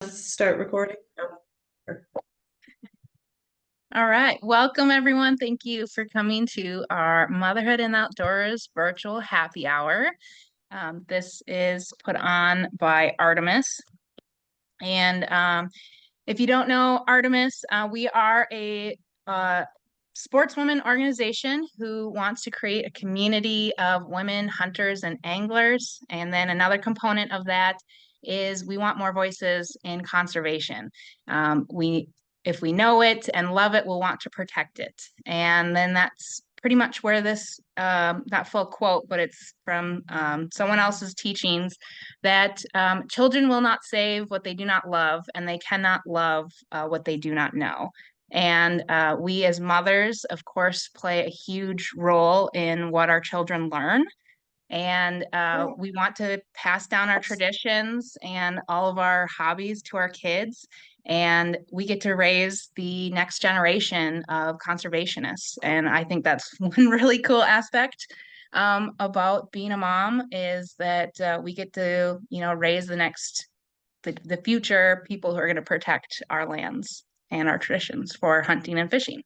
Start recording. All right. Welcome, everyone. Thank you for coming to our Motherhood and Outdoors virtual happy hour. This is put on by Artemis. And if you don't know Artemis, we are a sportswomen organization who wants to create a community of women hunters and anglers. And then another component of that is we want more voices in conservation. We if we know it and love it, we'll want to protect it. And then that's pretty much where this that full quote, but it's from someone else's teachings that children will not save what they do not love, and they cannot love what they do not know. And we as mothers, of course, play a huge role in what our children learn. And we want to pass down our traditions and all of our hobbies to our kids. And we get to raise the next generation of conservationists. And I think that's one really cool aspect about being a mom is that we get to, raise the future people who are going to protect our lands and our traditions for hunting and fishing.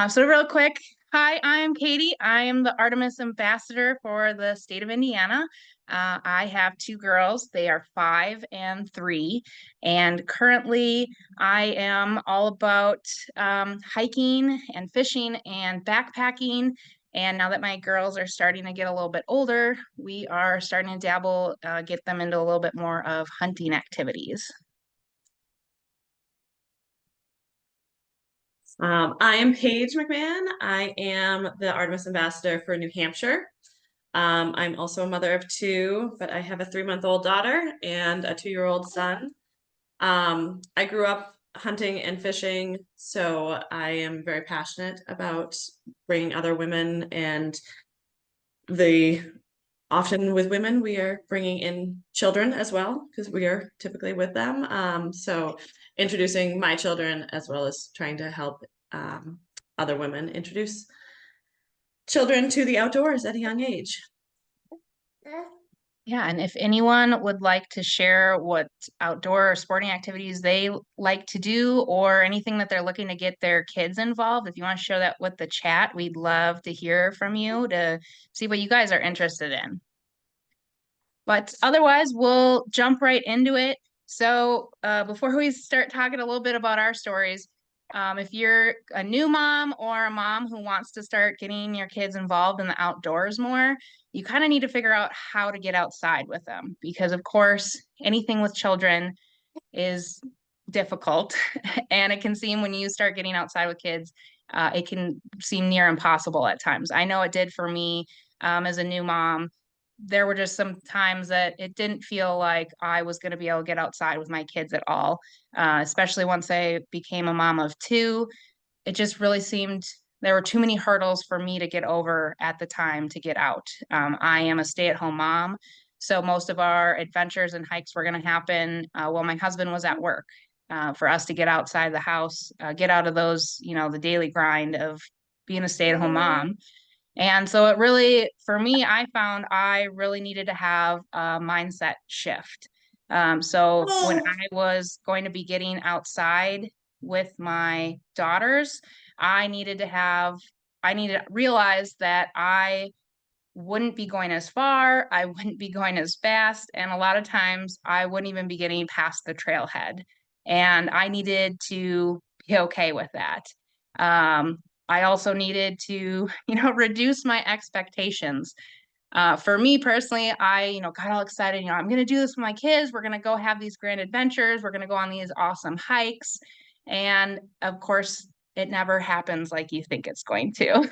So real quick, hi, I'm Katie. I am the Artemis Ambassador for the state of Indiana. I have two girls. They are 5 and 3. And currently I am all about hiking and fishing and backpacking. And now that my girls are starting to get a little bit older, we are starting to dabble, get them into a little bit more of hunting activities. I am Paige McMahon. I am the Artemis Ambassador for New Hampshire. I'm also a mother of two, but I have a 3-month-old daughter and a 2-year-old son. I grew up hunting and fishing, so I am very passionate about bringing other women and the often with women, we are bringing in children as well because we are typically with them. So introducing my children as well as trying to help other women introduce children to the outdoors at a young age. Yeah, and if anyone would like to share what outdoor or sporting activities they like to do or anything that they're looking to get their kids involved, if you want to share that with the chat, we'd love to hear from you to see what you guys are interested in. But otherwise, we'll jump right into it. So before we start talking a little bit about our stories, if you're a new mom or a mom who wants to start getting your kids involved in the outdoors more, you kind of need to figure out how to get outside with them because, of course, anything with children is difficult. And it can seem when you start getting outside with kids, it can seem near impossible at times. I know it did for me as a new mom. There were just some times that it didn't feel like I was going to be able to get outside with my kids at all, especially once I became a mom of two. It just really seemed there were too many hurdles for me to get over at the time to get out. I am a stay-at-home mom, so most of our adventures and hikes were going to happen while my husband was at work. For us to get outside the house, get out of those, the daily grind of being a stay-at-home mom. And so it really, for me, I found I really needed to have a mindset shift. So when I was going to be getting outside with my daughters, I needed to realize that I wouldn't be going as far, I wouldn't be going as fast, and a lot of times I wouldn't even be getting past the trailhead. And I needed to be okay with that. Um, I also needed to, reduce my expectations. For me personally, I, got all excited. I'm going to do this with my kids. We're going to go have these grand adventures. We're going to go on these awesome hikes. And of course, it never happens like you think it's going to.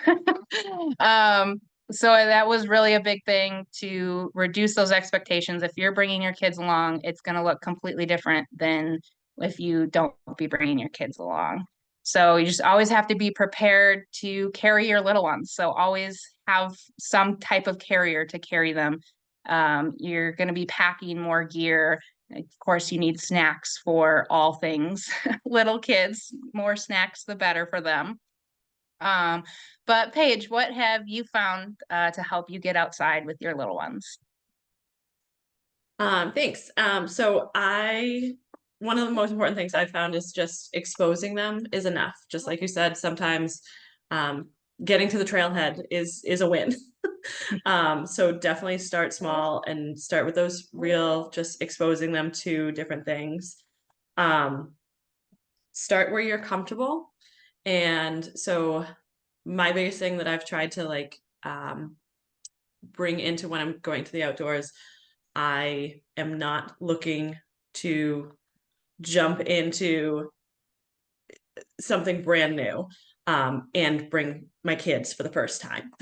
So that was really a big thing to reduce those expectations. If you're bringing your kids along, it's going to look completely different than if you don't be bringing your kids along. So you just always have to be prepared to carry your little ones. So always have some type of carrier to carry them. You're going to be packing more gear. Of course, you need snacks for all things. Little kids, more snacks, the better for them. Um, but Paige, what have you found to help you get outside with your little ones? Thanks. One of the most important things I've found is just exposing them is enough. Just like you said, sometimes getting to the trailhead is a win. So definitely start small and start with those real, just exposing them to different things. Um, Start where you're comfortable. And so my biggest thing that I've tried to bring into when I'm going to the outdoors, I am not looking to jump into something brand new and bring my kids for the first time.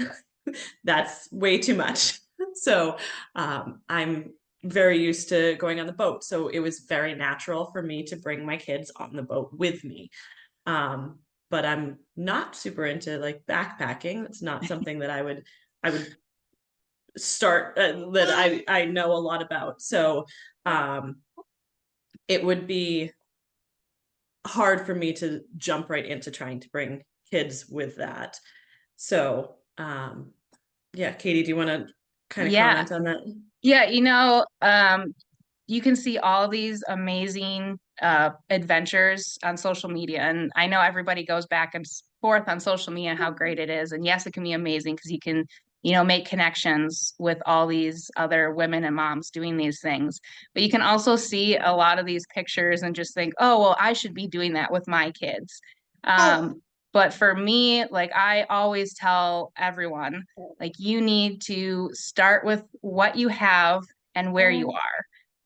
That's way too much. So I'm very used to going on the boat. So it was very natural for me to bring my kids on the boat with me. But I'm not super into like backpacking. It's not something that I would start that I know a lot about. So um, it would be hard for me to jump right into trying to bring kids with that. So yeah, Katie, do you want to kind of Yeah. comment on that? Yeah, you can see all these amazing adventures on social media. And I know everybody goes back and forth on social media how great it is. And yes, it can be amazing because you can, make connections with all these other women and moms doing these things. But you can also see a lot of these pictures and just think, oh, well, I should be doing that with my kids. But for me, like I always tell everyone, like you need to start with what you have and where you are.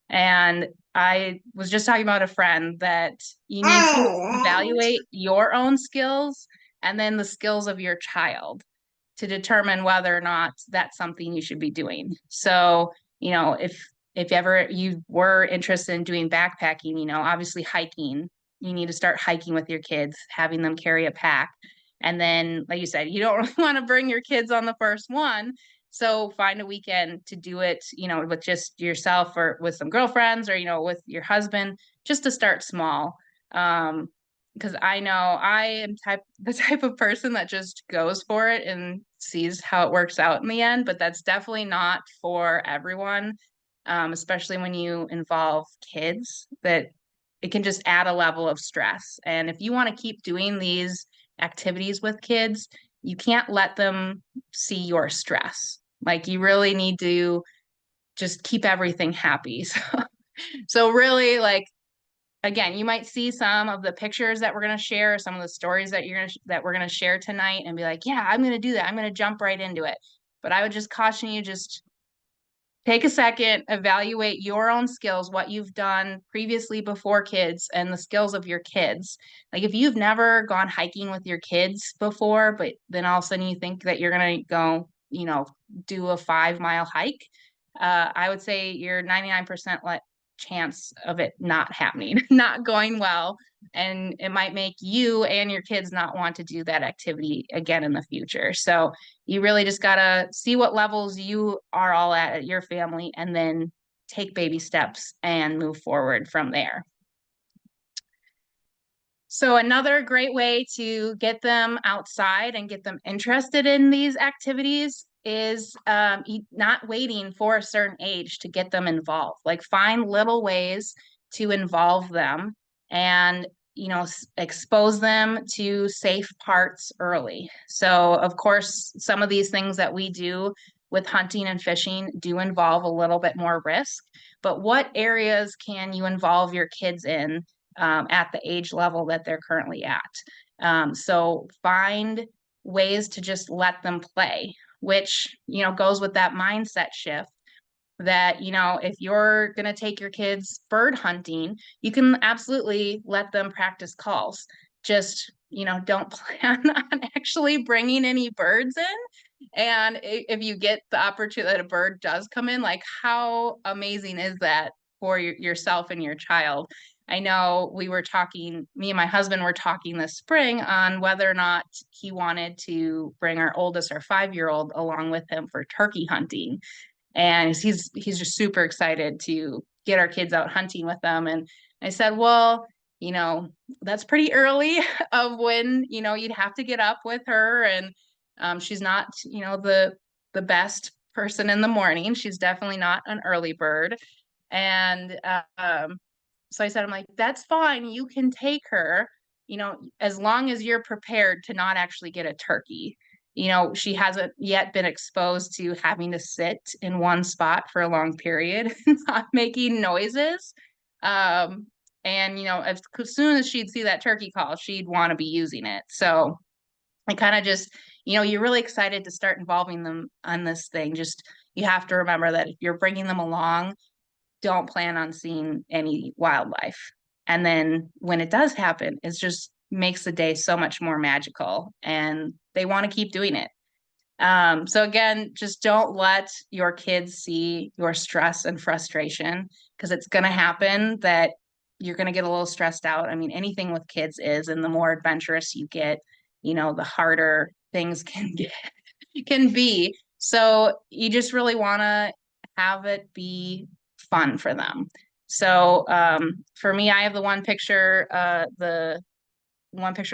And I was just talking about a friend that you need to evaluate your own skills and then the skills of your child to determine whether or not that's something you should be doing. So, if ever you were interested in doing backpacking, obviously hiking, you need to start hiking with your kids, having them carry a pack. And then, like you said, you don't really want to bring your kids on the first one. So find a weekend to do it, with just yourself or with some girlfriends or, with your husband, just to start small. Because I know I am the type of person that just goes for it and sees how it works out in the end, but that's definitely not for everyone, especially when you involve kids, that it can just add a level of stress. And if you want to keep doing these activities with kids, you can't let them see your stress. Like you really need to just keep everything happy. So really like again, you might see some of the pictures that we're going to share, some of the stories that we're going to share tonight and be like, yeah, I'm going to do that. I'm going to jump right into it. But I would just caution you, just take a second, evaluate your own skills, what you've done previously before kids and the skills of your kids. Like if you've never gone hiking with your kids before, but then all of a sudden you think that you're going to go, do a 5 mile hike, I would say you're 99% chance of it not happening, not going well. And it might make you and your kids not want to do that activity again in the future. So you really just got to see what levels you are all at your family and then take baby steps and move forward from there. So another great way to get them outside and get them interested in these activities is not waiting for a certain age to get them involved. Like find little ways to involve them and expose them to safe parts early. So of course, some of these things that we do with hunting and fishing do involve a little bit more risk, but what areas can you involve your kids in at the age level that they're currently at? So find ways to just let them play, which, goes with that mindset shift that, if you're going to take your kids bird hunting, you can absolutely let them practice calls. Just, don't plan on actually bringing any birds in. And if you get the opportunity that a bird does come in, like how amazing is that for yourself and your child? I know me and my husband were talking this spring on whether or not he wanted to bring our oldest, our 5-year-old, along with him for turkey hunting. And he's just super excited to get our kids out hunting with them. And I said, well, that's pretty early of when, you'd have to get up with her. And she's not, the best person in the morning. She's definitely not an early bird. And so I said, I'm like, that's fine. You can take her, as long as you're prepared to not actually get a turkey. She hasn't yet been exposed to having to sit in one spot for a long period, not making noises. Um, and, as soon as she'd see that turkey call, she'd want to be using it. So I kind of just, you're really excited to start involving them on this thing. Just, you have to remember that if you're bringing them along, don't plan on seeing any wildlife. And then when it does happen, it just makes the day so much more magical and they want to keep doing it. So again, just don't let your kids see your stress and frustration because it's going to happen that you're going to get a little stressed out. I mean, anything with kids is, and the more adventurous you get, the harder things can get, can be. So you just really want to have it be fun for them. So for me, I have the one picture of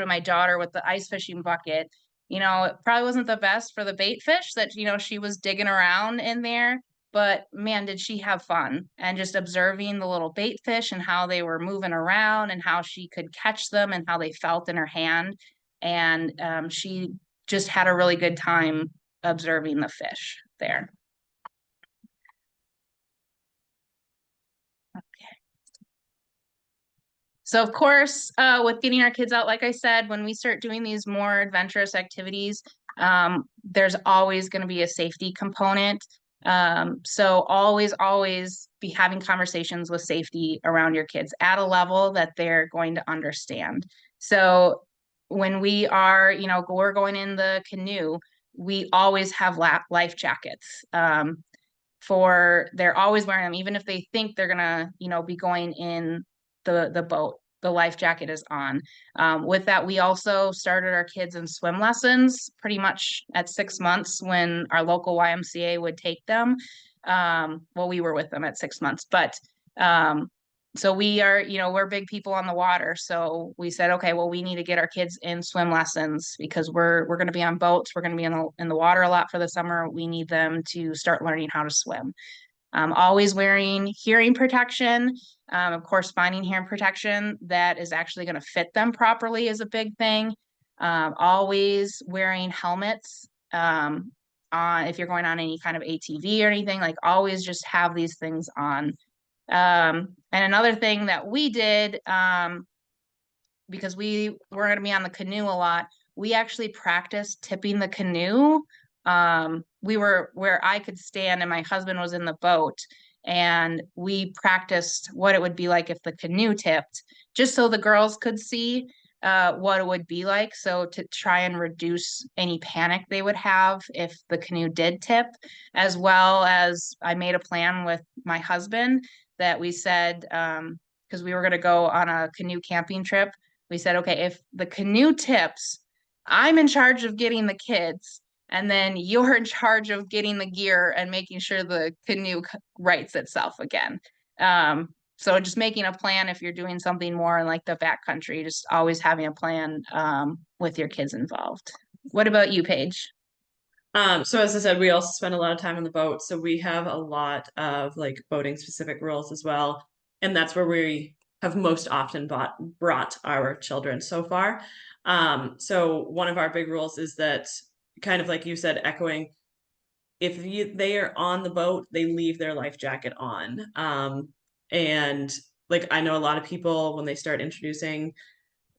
my daughter with the ice fishing bucket. It probably wasn't the best for the bait fish that, she was digging around in there, but man, did she have fun. And just observing the little bait fish and how they were moving around and how she could catch them and how they felt in her hand. And she just had a really good time observing the fish there. So of course, with getting our kids out, like I said, when we start doing these more adventurous activities, there's always going to be a safety component. So always be having conversations with safety around your kids at a level that they're going to understand. So when we are, we're going in the canoe, we always have life jackets. They're always wearing them, even if they think they're gonna, be going in the boat. The life jacket is on. With that, we also started our kids in swim lessons pretty much at 6 months when our local YMCA would take them. Well, we were with them at 6 months, but so we are, we're big people on the water. So we said, okay, well, we need to get our kids in swim lessons because we're going to be on boats. We're going to be in the water a lot for the summer. We need them to start learning how to swim. Always wearing hearing protection. Of course, finding hearing protection that is actually going to fit them properly is a big thing. Always wearing helmets. If you're going on any kind of ATV or anything, like always just have these things on. And another thing that we did, because we were going to be on the canoe a lot, we actually practiced tipping the canoe. We were where I could stand and my husband was in the boat, and we practiced what it would be like if the canoe tipped, just so the girls could see what it would be like. So to try and reduce any panic they would have if the canoe did tip, as well as I made a plan with my husband that we said, because we were going to go on a canoe camping trip, we said, okay, if the canoe tips, I'm in charge of getting the kids, and then you're in charge of getting the gear and making sure the canoe rights itself again. So just making a plan if you're doing something more in like the backcountry, just always having a plan with your kids involved. What about you, Paige? So as I said, we also spend a lot of time on the boat. So we have a lot of like boating specific rules as well. And that's where we have most often brought our children so far. So one of our big rules is that, kind of like you said, echoing, if they are on the boat, they leave their life jacket on. And like I know a lot of people when they start introducing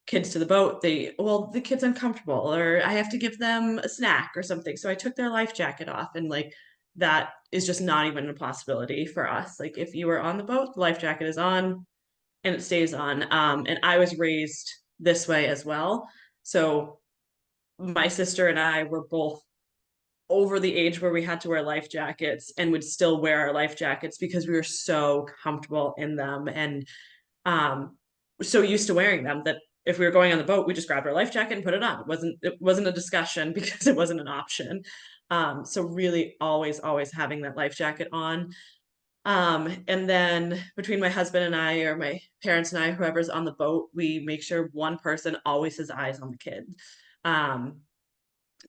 kids to the boat, the kid's uncomfortable or I have to give them a snack or something. So I took their life jacket off, and like that is just not even a possibility for us. Like if you are on the boat, the life jacket is on and it stays on. And I was raised this way as well. So my sister and I were both over the age where we had to wear life jackets and would still wear our life jackets because we were so comfortable in them and so used to wearing them that if we were going on the boat, we just grabbed our life jacket and put it on. It wasn't a discussion because it wasn't an option. So really always having that life jacket on. And then between my husband and I, or my parents and I, whoever's on the boat, we make sure one person always has eyes on the kid.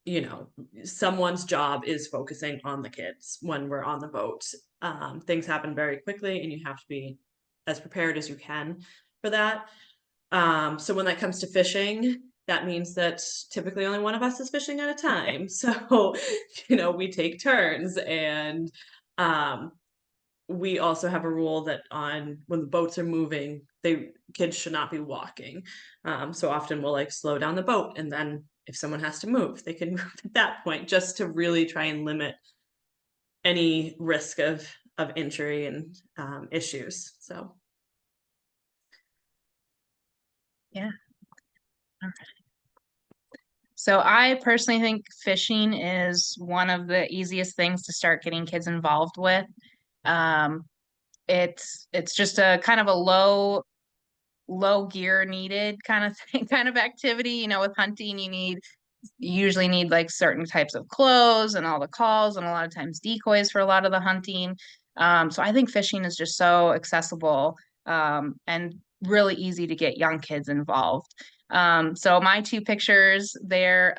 you know, someone's job is focusing on the kids when we're on the boat. Things happen very quickly and you have to be as prepared as you can for that. So when that comes to fishing, that means that typically only one of us is fishing at a time. So, you know, we take turns, and um, we also have a rule that on when the boats are moving, kids should not be walking. So often we'll like slow down the boat, and then if someone has to move, they can move at that point, just to really try and limit any risk of injury and issues. So Yeah. So I personally think fishing is one of the easiest things to start getting kids involved with. Um, it's just a kind of a low gear needed kind of thing, kind of activity. You know, with hunting, you usually need like certain types of clothes and all the calls and a lot of times decoys for a lot of the hunting. So I think fishing is just so accessible and really easy to get young kids involved. So my two pictures there,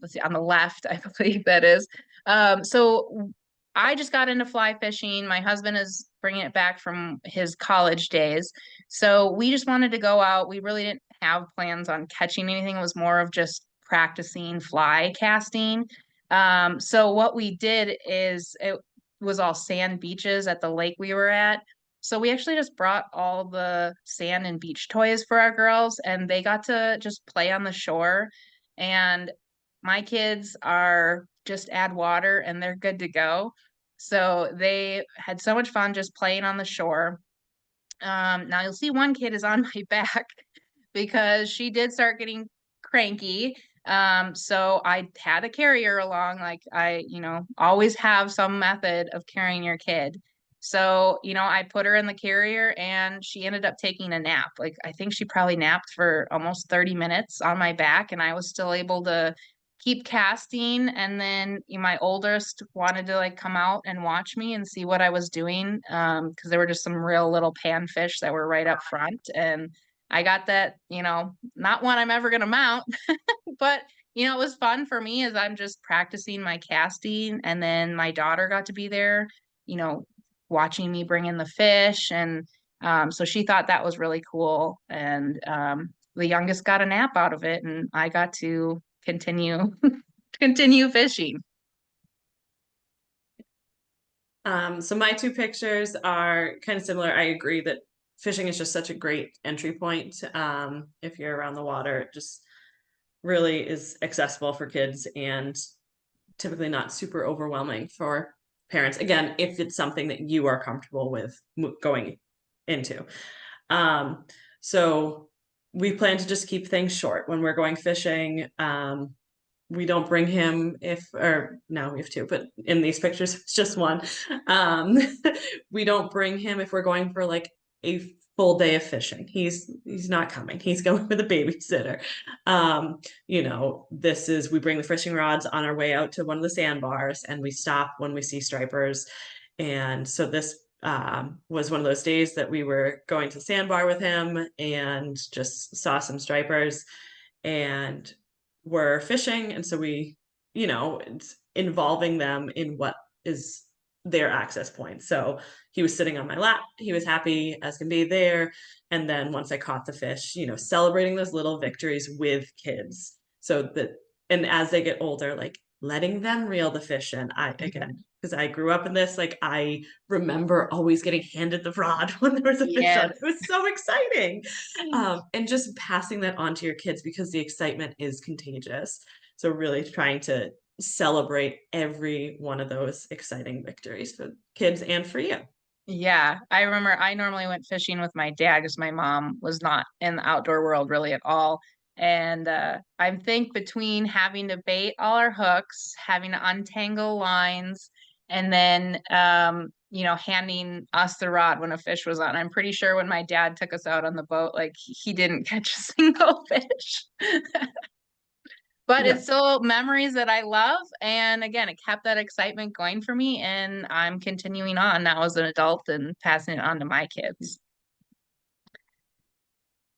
let's see, on the left, I believe that is. So I just got into fly fishing. My husband is bringing it back from his college days. So we just wanted to go out. We really didn't have plans on catching anything. It was more of just practicing fly casting. So what we did is it was all sand beaches at the lake we were at. So we actually just brought all the sand and beach toys for our girls, and they got to just play on the shore. And my kids are just add water and they're good to go. So they had so much fun just playing on the shore. Now you'll see one kid is on my back because she did start getting cranky. So I had to carry her along. Like always have some method of carrying your kid. So, I put her in the carrier and she ended up taking a nap. Like I think she probably napped for almost 30 minutes on my back, and I was still able to keep casting. And then my oldest wanted to like come out and watch me and see what I was doing, because there were just some real little panfish that were right up front. And I got that, not one I'm ever going to mount, but it was fun for me as I'm just practicing my casting. And then my daughter got to be there, you know, watching me bring in the fish. And so she thought that was really cool. And the youngest got a nap out of it, and I got to continue continue fishing. So my two pictures are kind of similar. I agree that fishing is just such a great entry point. If you're around the water, it just really is accessible for kids and typically not super overwhelming for parents. Again, if it's something that you are comfortable with going into. So we plan to just keep things short when we're going fishing. We don't bring him or now we have two, but in these pictures, it's just one. Um, we don't bring him if we're going for like a full day of fishing. He's not coming. He's going with a babysitter. We bring the fishing rods on our way out to one of the sandbars, and we stop when we see stripers. And so this was one of those days that we were going to sandbar with him and just saw some stripers and were fishing. And so it's involving them in what is their access point. So he was sitting on my lap. He was happy as can be there. And then once I caught the fish, celebrating those little victories with kids. And as they get older, like letting them reel the fish in. Again, because I grew up in this, like I remember always getting handed the rod when there was a fish on Yes. it. It was so exciting. And just passing that on to your kids, because the excitement is contagious. So really trying to celebrate every one of those exciting victories for kids and for you. Yeah, I remember I normally went fishing with my dad because my mom was not in the outdoor world really at all. And I think between having to bait all our hooks, having to untangle lines, and then handing us the rod when a fish was on. I'm pretty sure when my dad took us out on the boat, like he didn't catch a single fish. But Yeah. it's still memories that I love. And again, it kept that excitement going for me. And I'm continuing on now as an adult and passing it on to my kids.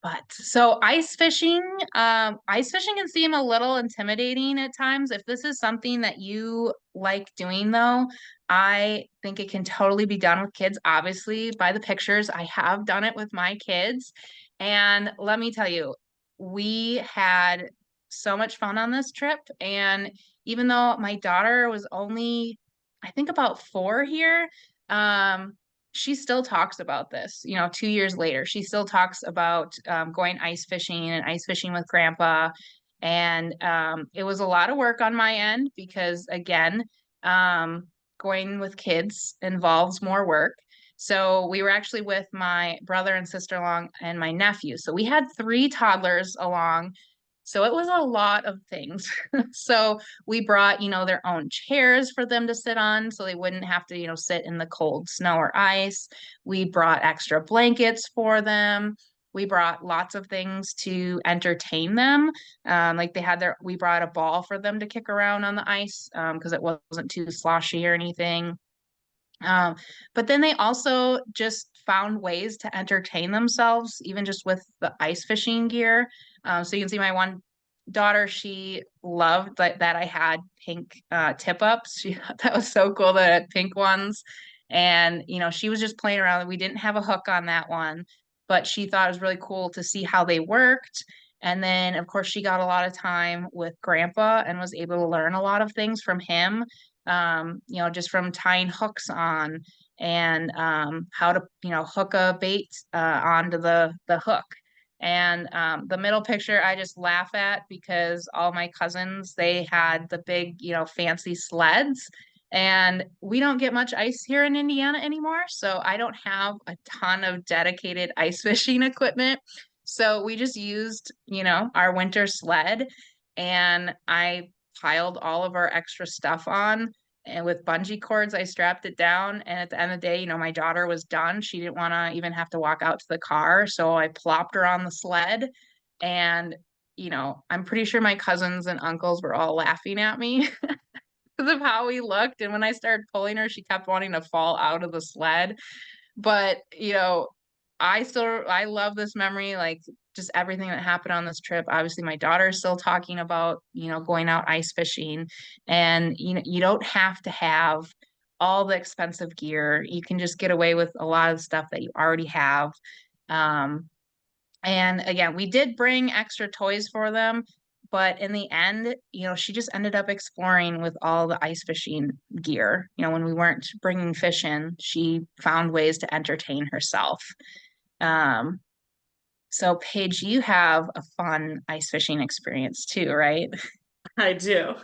But so ice fishing can seem a little intimidating at times. If this is something that you like doing though, I think it can totally be done with kids. Obviously, by the pictures, I have done it with my kids. And let me tell you, we had so much fun on this trip. And even though my daughter was only, I think about 4 here, um, she still talks about this, 2 years later. She still talks about going ice fishing and ice fishing with grandpa. And it was a lot of work on my end because, again, um, going with kids involves more work. So we were actually with my brother and sister along and my nephew. So we had 3 toddlers along. So it was a lot of things. So we brought, their own chairs for them to sit on so they wouldn't have to, sit in the cold snow or ice. We brought extra blankets for them. We brought lots of things to entertain them. Like we brought a ball for them to kick around on the ice because it wasn't too sloshy or anything. Um, but then they also just found ways to entertain themselves, even just with the ice fishing gear. So you can see my one daughter, she loved that I had pink tip ups. She thought that was so cool that I had pink ones. And, she was just playing around. We didn't have a hook on that one, but she thought it was really cool to see how they worked. And then, of course, she got a lot of time with grandpa and was able to learn a lot of things from him, just from tying hooks on and how to, hook a bait onto the hook. And the middle picture I just laugh at because all my cousins, they had the big, fancy sleds. And we don't get much ice here in Indiana anymore. So I don't have a ton of dedicated ice fishing equipment. So we just used, our winter sled, and I piled all of our extra stuff on, and with bungee cords I strapped it down. And at the end of the day, my daughter was done. She didn't want to even have to walk out to the car, so I plopped her on the sled. And I'm pretty sure my cousins and uncles were all laughing at me because of how we looked. And when I started pulling her, she kept wanting to fall out of the sled. But I love this memory, like just everything that happened on this trip. Obviously my daughter is still talking about, going out ice fishing. And you don't have to have all the expensive gear. You can just get away with a lot of stuff that you already have. um, and again, we did bring extra toys for them, but in the end, she just ended up exploring with all the ice fishing gear. When we weren't bringing fish in, she found ways to entertain herself. Um, so Paige, you have a fun ice fishing experience too, right? I do.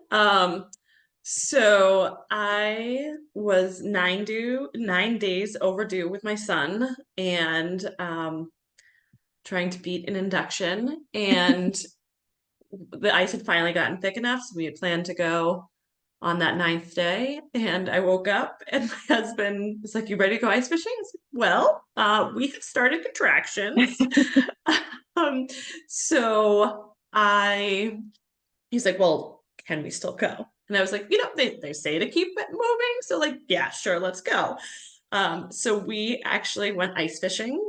Um, so I was 9 days overdue with my son, and trying to beat an induction, and the ice had finally gotten thick enough, so we had planned to go on that 9th day. And I woke up and my husband was like, "You ready to go ice fishing?" I was like, "Well, we have started contractions." um, so he's like, "Well, can we still go?" And I was like, they say to keep it moving. So like, yeah, sure, let's go. So we actually went ice fishing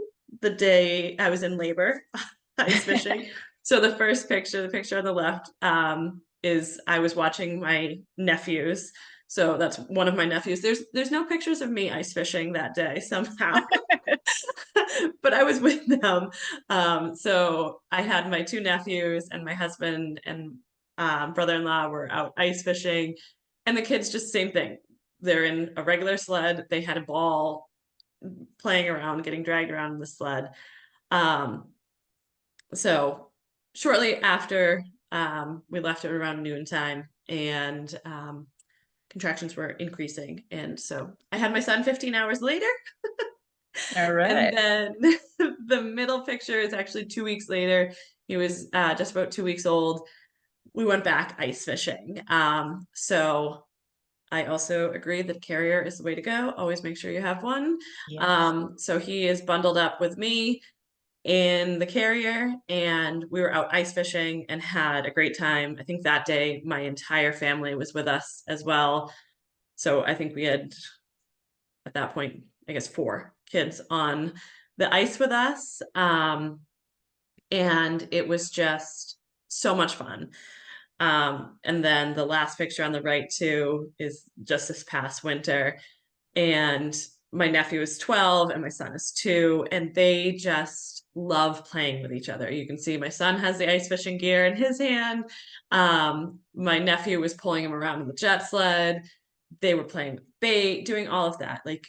the day I was in labor, ice fishing. So the picture on the left, is I was watching my nephews. So that's one of my nephews. There's no pictures of me ice fishing that day somehow, but I was with them. So I had my 2 nephews and my husband and brother-in-law were out ice fishing, and the kids just same thing. They're in a regular sled. They had a ball playing around, getting dragged around in the sled. Um, so shortly after, we left at around noon time, and contractions were increasing. And so I had my son 15 hours later. All And right. then the middle picture is actually 2 weeks later. He was just about 2 weeks old. We went back ice fishing. So I also agree that carrier is the way to go. Always make sure you have one. Yes. So he is bundled up with me in the carrier, and we were out ice fishing and had a great time. I think that day my entire family was with us as well. So I think we had, at that point, I guess 4 kids on the ice with us. And it was just so much fun. And then the last picture on the right too is just this past winter. And my nephew is 12 and my son is 2, and they just love playing with each other. You can see my son has the ice fishing gear in his hand. My nephew was pulling him around in the jet sled. They were playing with bait, doing all of that. Like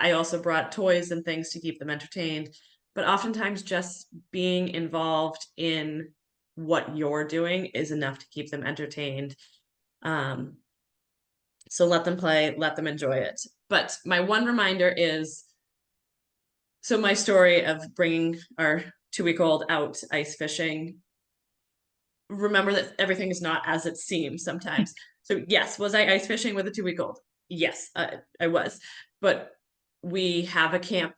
I also brought toys and things to keep them entertained, but oftentimes just being involved in what you're doing is enough to keep them entertained. Um, so let them play, let them enjoy it. But my one reminder is, so my story of bringing our 2-week-old out ice fishing, remember that everything is not as it seems sometimes. So yes, was I ice fishing with a 2-week-old? Yes, I was. But we have a camp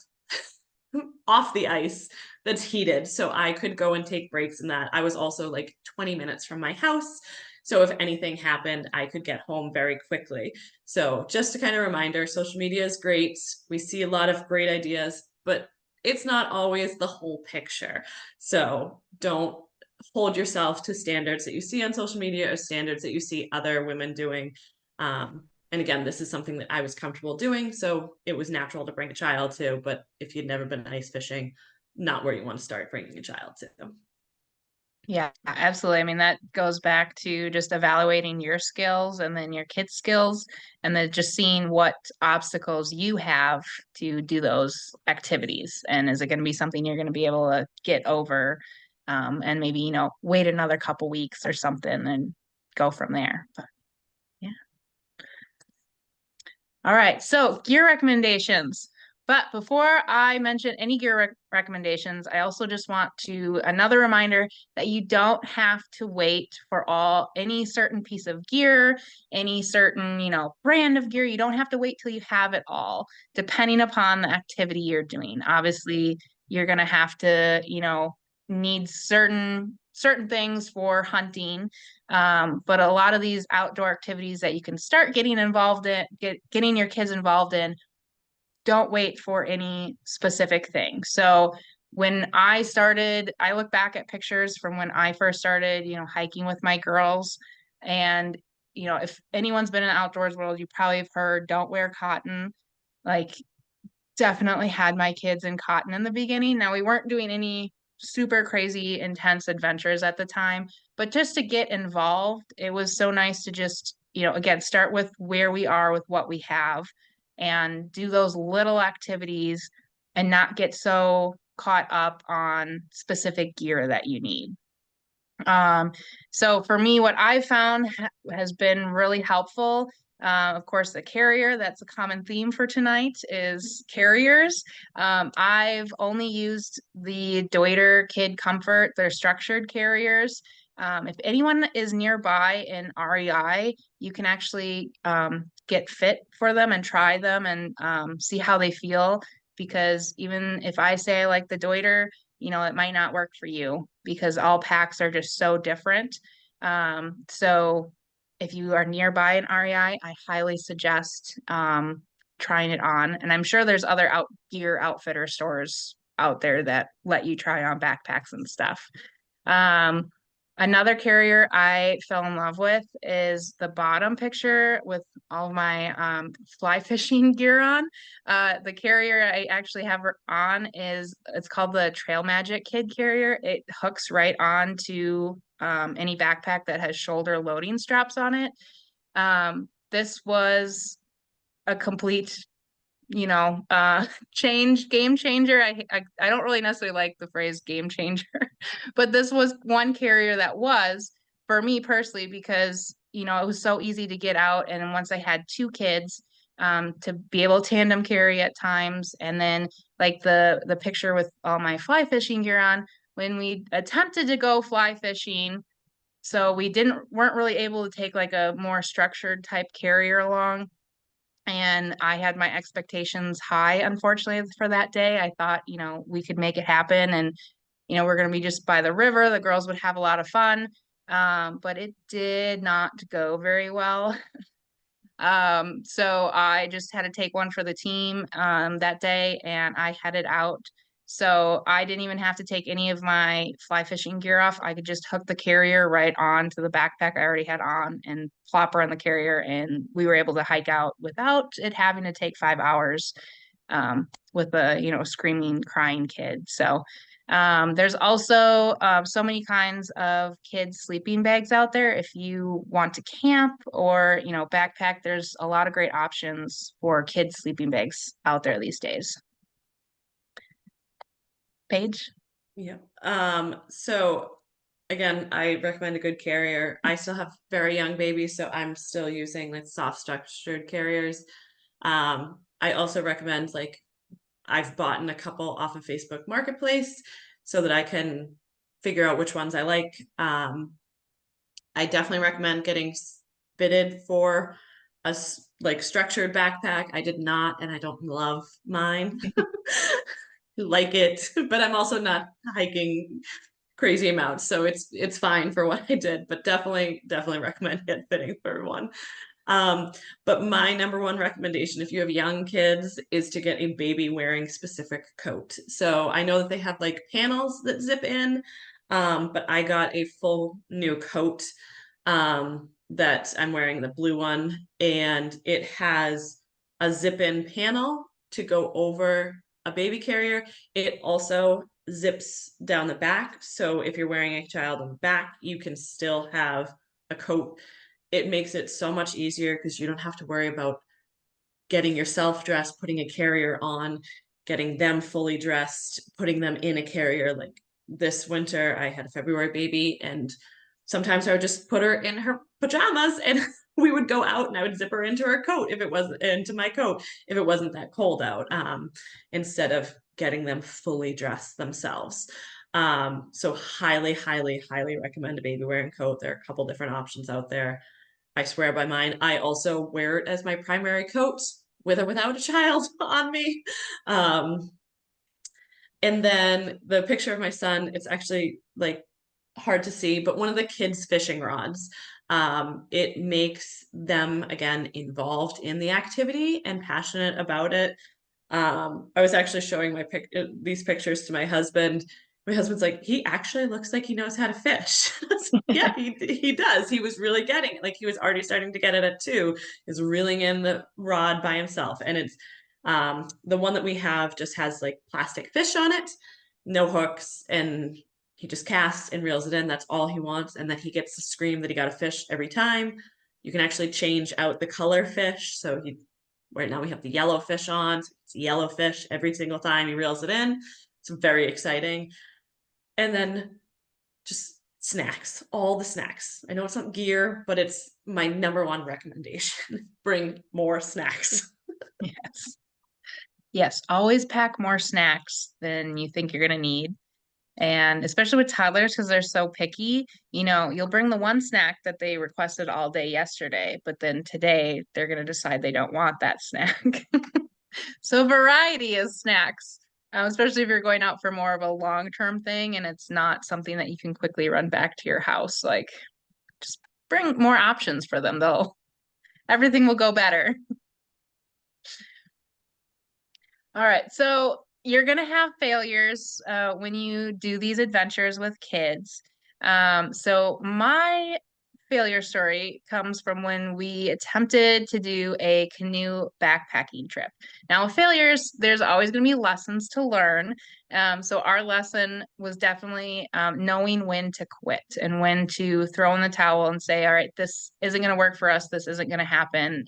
off the ice that's heated, so I could go and take breaks in that. I was also like 20 minutes from my house, so if anything happened, I could get home very quickly. So just a kind of reminder, social media is great. We see a lot of great ideas, but it's not always the whole picture. So don't hold yourself to standards that you see on social media or standards that you see other women doing. And again, this is something that I was comfortable doing, so it was natural to bring a child to. But if you'd never been ice fishing, not where you want to start bringing a child to. Yeah, absolutely. I mean, that goes back to just evaluating your skills and then your kids' skills, and then just seeing what obstacles you have to do those activities. And is it going to be something you're going to be able to get over? And maybe, wait another couple weeks or something and go from there. But yeah. All right. So gear recommendations. But before I mention any gear recommendations, I also just want another reminder that you don't have to wait for any certain piece of gear, any certain, brand of gear. You don't have to wait till you have it all, depending upon the activity you're doing. Obviously, you're going to have to, need certain things for hunting. But a lot of these outdoor activities that you can start getting involved in, getting your kids involved in, don't wait for any specific thing. So when I started, I look back at pictures from when I first started, hiking with my girls. And, if anyone's been in the outdoors world, you probably have heard, don't wear cotton. Like, definitely had my kids in cotton in the beginning. Now, we weren't doing any super crazy intense adventures at the time, but just to get involved, it was so nice to just, again, start with where we are with what we have and do those little activities and not get so caught up on specific gear that you need. So for me, what I found has been really helpful. Of course, the carrier, that's a common theme for tonight, is carriers. I've only used the Deuter Kid Comfort, they're structured carriers. If anyone is nearby in REI, you can actually get fit for them and try them and see how they feel. Because even if I say I like the Deuter, it might not work for you because all packs are just so different. So if you are nearby an REI, I highly suggest trying it on. And I'm sure there's other gear outfitter stores out there that let you try on backpacks and stuff. Another carrier I fell in love with is the bottom picture with all of my fly fishing gear on. The carrier I actually have on it's called the Trail Magic Kid Carrier. It hooks right on to any backpack that has shoulder loading straps on it. This was a complete game changer. I don't really necessarily like the phrase game changer, but this was one carrier that was for me personally because it was so easy to get out, and once I had 2 kids, to be able to tandem carry at times, and then like the picture with all my fly fishing gear on when we attempted to go fly fishing. So we weren't really able to take like a more structured type carrier along, and I had my expectations high, unfortunately, for that day. I thought, we could make it happen, and, we're going to be just by the river. The girls would have a lot of fun. But it did not go very well. So I just had to take one for the team that day, and I headed out. So I didn't even have to take any of my fly fishing gear off. I could just hook the carrier right on to the backpack I already had on and plop her on the carrier, and we were able to hike out without it having to take 5 hours with a, screaming, crying kid. So there's also so many kinds of kids sleeping bags out there. If you want to camp or, backpack, there's a lot of great options for kids sleeping bags out there these days. Paige? Yeah. So again, I recommend a good carrier. I still have very young babies, so I'm still using like soft structured carriers. I also recommend like I've bought in a couple off of Facebook Marketplace so that I can figure out which ones I like. I definitely recommend getting fitted for a like structured backpack. I did not, and I don't love mine. Like it, but I'm also not hiking crazy amounts, so it's fine for what I did. But definitely recommend it fitting for one. Um, but my number one recommendation, if you have young kids, is to get a baby wearing specific coat. So I know that they have like panels that zip in, but I got a full new coat that I'm wearing, the blue one, and it has a zip in panel to go over a baby carrier. It also zips down the back. So if you're wearing a child on the back, you can still have a coat. It makes it so much easier because you don't have to worry about getting yourself dressed, putting a carrier on, getting them fully dressed, putting them in a carrier. Like this winter, I had a February baby, and sometimes I would just put her in her pajamas and we would go out and I would zip her into her coat if it wasn't into my coat, if it wasn't that cold out, instead of getting them fully dressed themselves. So highly recommend a baby wearing coat. There are a couple different options out there. I swear by mine. I also wear it as my primary coat with or without a child on me. Um, and then the picture of my son, it's actually like hard to see, but one of the kids' fishing rods. It makes them again involved in the activity and passionate about it. I was actually showing these pictures to my husband. My husband's like, he actually looks like he knows how to fish. Yeah, he does. He was really getting it. Like he was already starting to get it at 2, is reeling in the rod by himself. And it's the one that we have just has like plastic fish on it, no hooks, and he just casts and reels it in. That's all he wants. And then he gets to scream that he got a fish every time. You can actually change out the color fish. So right now we have the yellow fish on. So it's yellow fish every single time he reels it in. It's very exciting. And then just snacks, all the snacks. I know it's not gear, but it's my number one recommendation. Bring more snacks. Yes. Yes, always pack more snacks than you think you're going to need. And especially with toddlers, because they're so picky, you'll bring the one snack that they requested all day yesterday, but then today they're going to decide they don't want that snack. So variety of snacks, especially if you're going out for more of a long-term thing and it's not something that you can quickly run back to your house. Like, just bring more options for them, though. Everything will go better. All right, so you're gonna have failures when you do these adventures with kids. So my failure story comes from when we attempted to do a canoe backpacking trip. Now, with failures, there's always going to be lessons to learn. So our lesson was definitely knowing when to quit and when to throw in the towel and say, all right, this isn't going to work for us. This isn't going to happen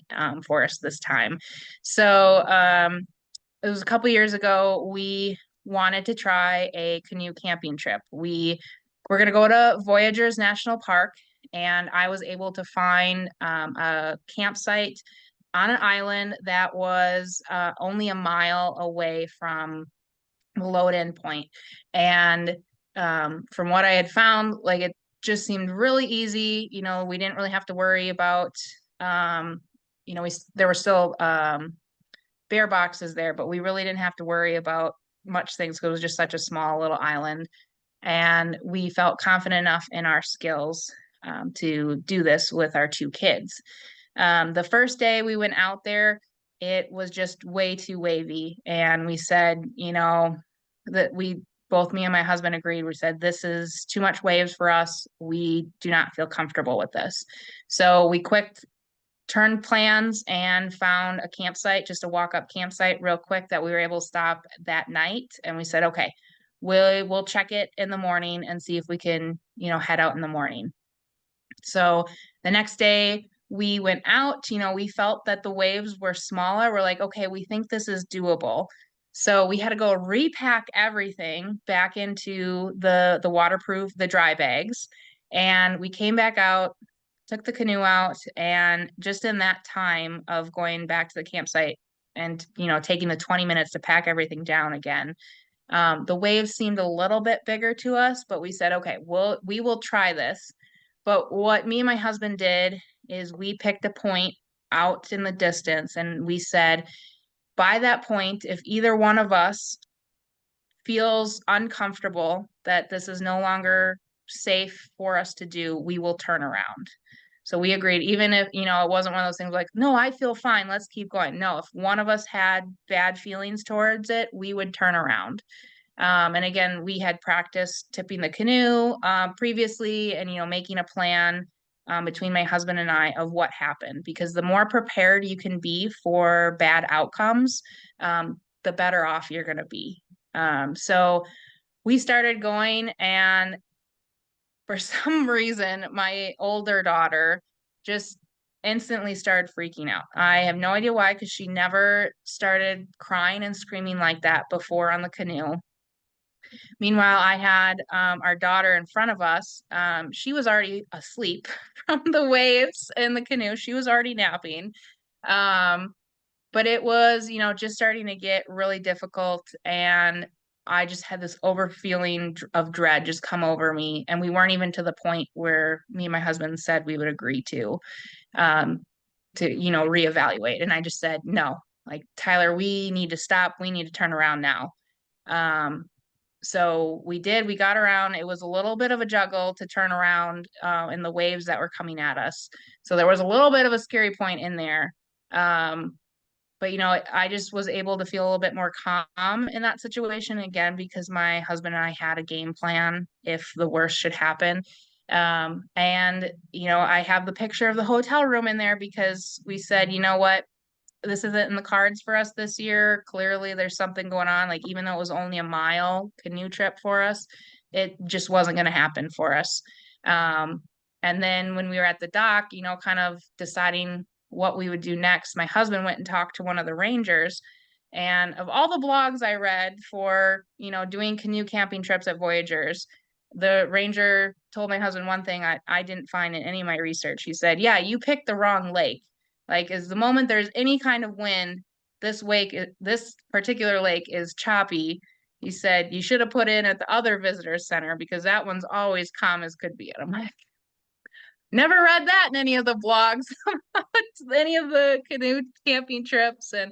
for us this time. So it was a couple years ago. We wanted to try a canoe camping trip. We were going to go to Voyageurs National Park, and I was able to find a campsite on an island that was only a mile away from the load-in point. And from what I had found, like it just seemed really easy. We didn't really have to worry about, there were still bear boxes there, but we really didn't have to worry about much things because it was just such a small little island. And we felt confident enough in our skills to do this with our 2 kids. The first day we went out there, it was just way too wavy. And we said, that both me and my husband agreed. We said, this is too much waves for us. We do not feel comfortable with this. So we quick turned plans and found a campsite, just a walk-up campsite real quick that we were able to stop that night. And we said, okay, we'll check it in the morning and see if we can, head out in the morning. So the next day we went out, we felt that the waves were smaller. We're like, okay, we think this is doable. So we had to go repack everything back into the waterproof, the dry bags. And we came back out, took the canoe out, and just in that time of going back to the campsite and, taking the 20 minutes to pack everything down again, the waves seemed a little bit bigger to us, but we said, okay, we will try this. But what me and my husband did is we picked a point out in the distance and we said, by that point, if either one of us feels uncomfortable that this is no longer safe for us to do, we will turn around. So we agreed, even if, it wasn't one of those things like, no, I feel fine, let's keep going. No, if one of us had bad feelings towards it, we would turn around. And again, we had practiced tipping the canoe previously and, making a plan between my husband and I of what happened, because the more prepared you can be for bad outcomes, the better off you're going to be. So we started going, and for some reason, my older daughter just instantly started freaking out. I have no idea why, because she never started crying and screaming like that before on the canoe. Meanwhile, I had our daughter in front of us. She was already asleep from the waves in the canoe. She was already napping. Um, but it was, just starting to get really difficult. And I just had this over feeling of dread just come over me. And we weren't even to the point where me and my husband said we would agree um, reevaluate. And I just said, no, like, Tyler, we need to stop. We need to turn around now. Um, so we did, we got around. It was a little bit of a juggle to turn around in the waves that were coming at us. So there was a little bit of a scary point in there. But I just was able to feel a little bit more calm in that situation again, because my husband and I had a game plan if the worst should happen. And I have the picture of the hotel room in there because we said, you know what, this isn't in the cards for us this year. Clearly, there's something going on. Like, even though it was only a mile canoe trip for us, it just wasn't going to happen for us. Um, and then when we were at the dock, kind of deciding what we would do next, my husband went and talked to one of the rangers. And of all the blogs I read for, doing canoe camping trips at Voyagers, the ranger told my husband one thing I didn't find in any of my research. He said, yeah, you picked the wrong lake. Like, is the moment there's any kind of wind, this particular lake is choppy. He said you should have put in at the other visitor center because that one's always calm as could be. And I'm like, never read that in any of the blogs about any of the canoe camping trips. And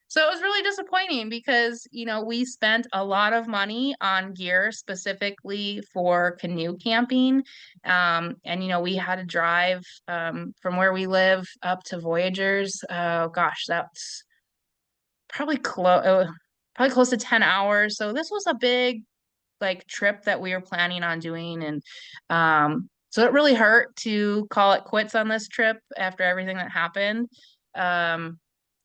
so it was really disappointing because, we spent a lot of money on gear specifically for canoe camping. And, we had to drive from where we live up to Voyagers. Oh, gosh, that's probably close to 10 hours. So this was a big like trip that we were planning on doing. And so it really hurt to call it quits on this trip after everything that happened.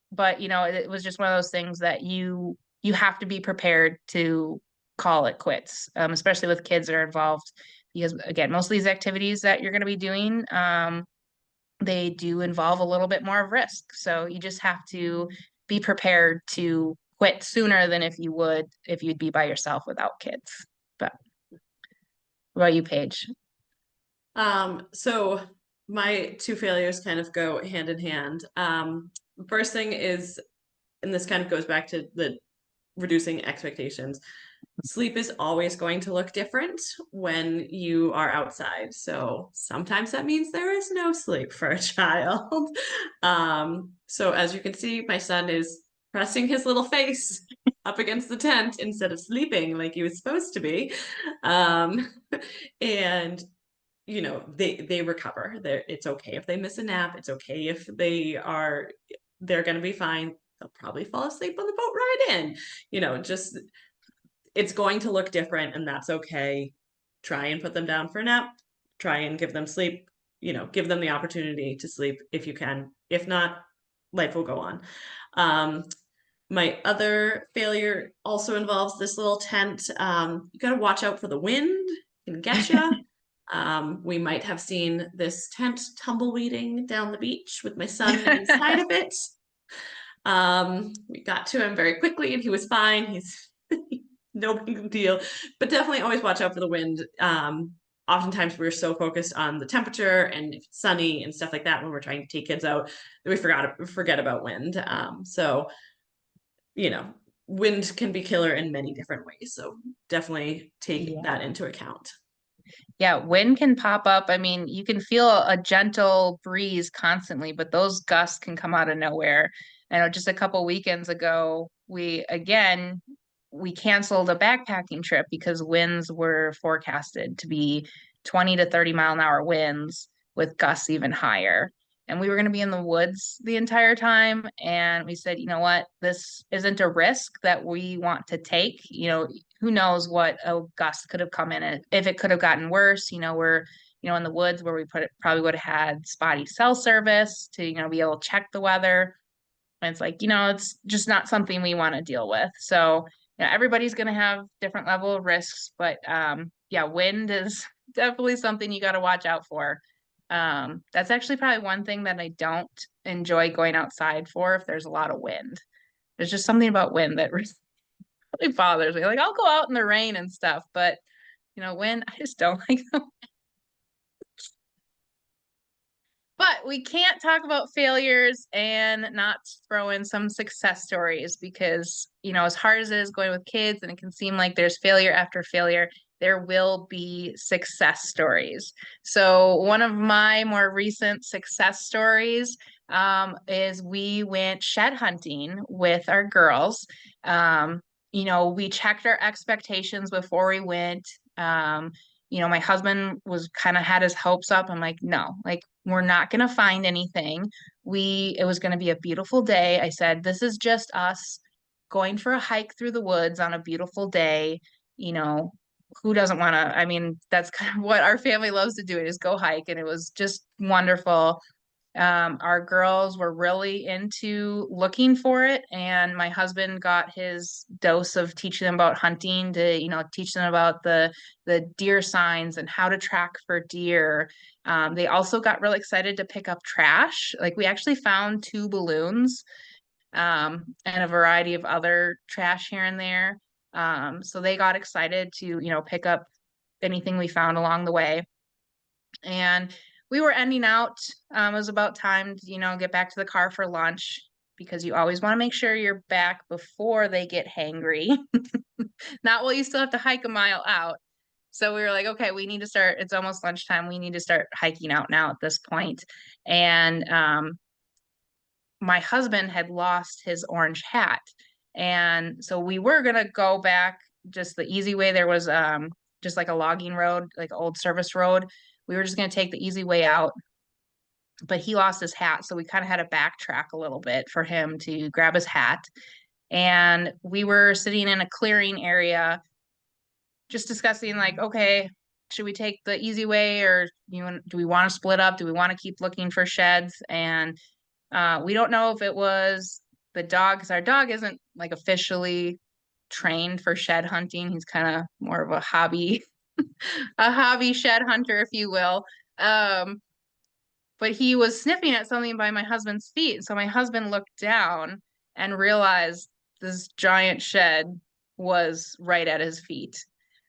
But it was just one of those things that you have to be prepared to call it quits, especially with kids that are involved, because again, most of these activities that you're going to be doing, they do involve a little bit more of risk. So you just have to be prepared to quit sooner than if you'd be by yourself without kids. But what about you, Paige? So my two failures kind of go hand in hand. First thing is, and this kind of goes back to the reducing expectations. Sleep is always going to look different when you are outside. So sometimes that means there is no sleep for a child. So as you can see, my son is pressing his little face up against the tent instead of sleeping like he was supposed to be. And they recover. It's okay if they miss a nap. It's okay if they're going to be fine. They'll probably fall asleep on the boat ride in. Just it's going to look different, and that's okay. Try and put them down for a nap. Try and give them sleep. Give them the opportunity to sleep if you can. If not, life will go on. My other failure also involves this little tent. You got to watch out for the wind. It can get you. We might have seen this tent tumbleweeding down the beach with my son inside of it. We got to him very quickly and he was fine. He's no big deal, but definitely always watch out for the wind. Oftentimes we're so focused on the temperature and if it's sunny and stuff like that when we're trying to take kids out that we forget about wind. So, wind can be killer in many different ways. So definitely take Yeah. that into account. Yeah, wind can pop up. I mean, you can feel a gentle breeze constantly, but those gusts can come out of nowhere. I know just a couple weekends ago, we canceled a backpacking trip because winds were forecasted to be 20 to 30-mile-an-hour winds with gusts even higher. And we were going to be in the woods the entire time. And we said, you know what? This isn't a risk that we want to take. Who knows what a gust could have come in it. If it could have gotten worse, we're, in the woods where we put it, probably would have had spotty cell service to, be able to check the weather. And it's like, it's just not something we want to deal with. So, everybody's going to have different level of risks, but yeah, wind is definitely something you got to watch out for. That's actually probably one thing that I don't enjoy going outside for if there's a lot of wind. There's just something about wind that really bothers me. Like I'll go out in the rain and stuff, but wind, I just don't like them. But we can't talk about failures and not throw in some success stories because, as hard as it is going with kids and it can seem like there's failure after failure, there will be success stories. So one of my more recent success stories is we went shed hunting with our girls. We checked our expectations before we went. My husband was kind of had his hopes up. I'm like, no, like we're not going to find anything. It was going to be a beautiful day. I said, this is just us going for a hike through the woods on a beautiful day. Who doesn't want to, I mean, that's kind of what our family loves to do, is go hike. And it was just wonderful. Our girls were really into looking for it, and my husband got his dose of teaching them about hunting to, teach them about the deer signs and how to track for deer. They also got really excited to pick up trash. Like we actually found 2 balloons, and a variety of other trash here and there. So they got excited to, pick up anything we found along the way. And we were ending out. It was about time to, get back to the car for lunch because you always want to make sure you're back before they get hangry. Not while you still have to hike a mile out. So we were like, okay, we need to start. It's almost lunchtime. We need to start hiking out now at this point. And my husband had lost his orange hat. And so we were going to go back just the easy way. There was just like a logging road, like old service road. We were just going to take the easy way out, but he lost his hat. So we kind of had to backtrack a little bit for him to grab his hat. And we were sitting in a clearing area just discussing like, okay, should we take the easy way or do we want to split up? Do we want to keep looking for sheds? And we don't know if it was the dog, because our dog isn't like officially trained for shed hunting. He's kind of more of a hobby shed hunter, if you will. But he was sniffing at something by my husband's feet. So my husband looked down and realized this giant shed was right at his feet.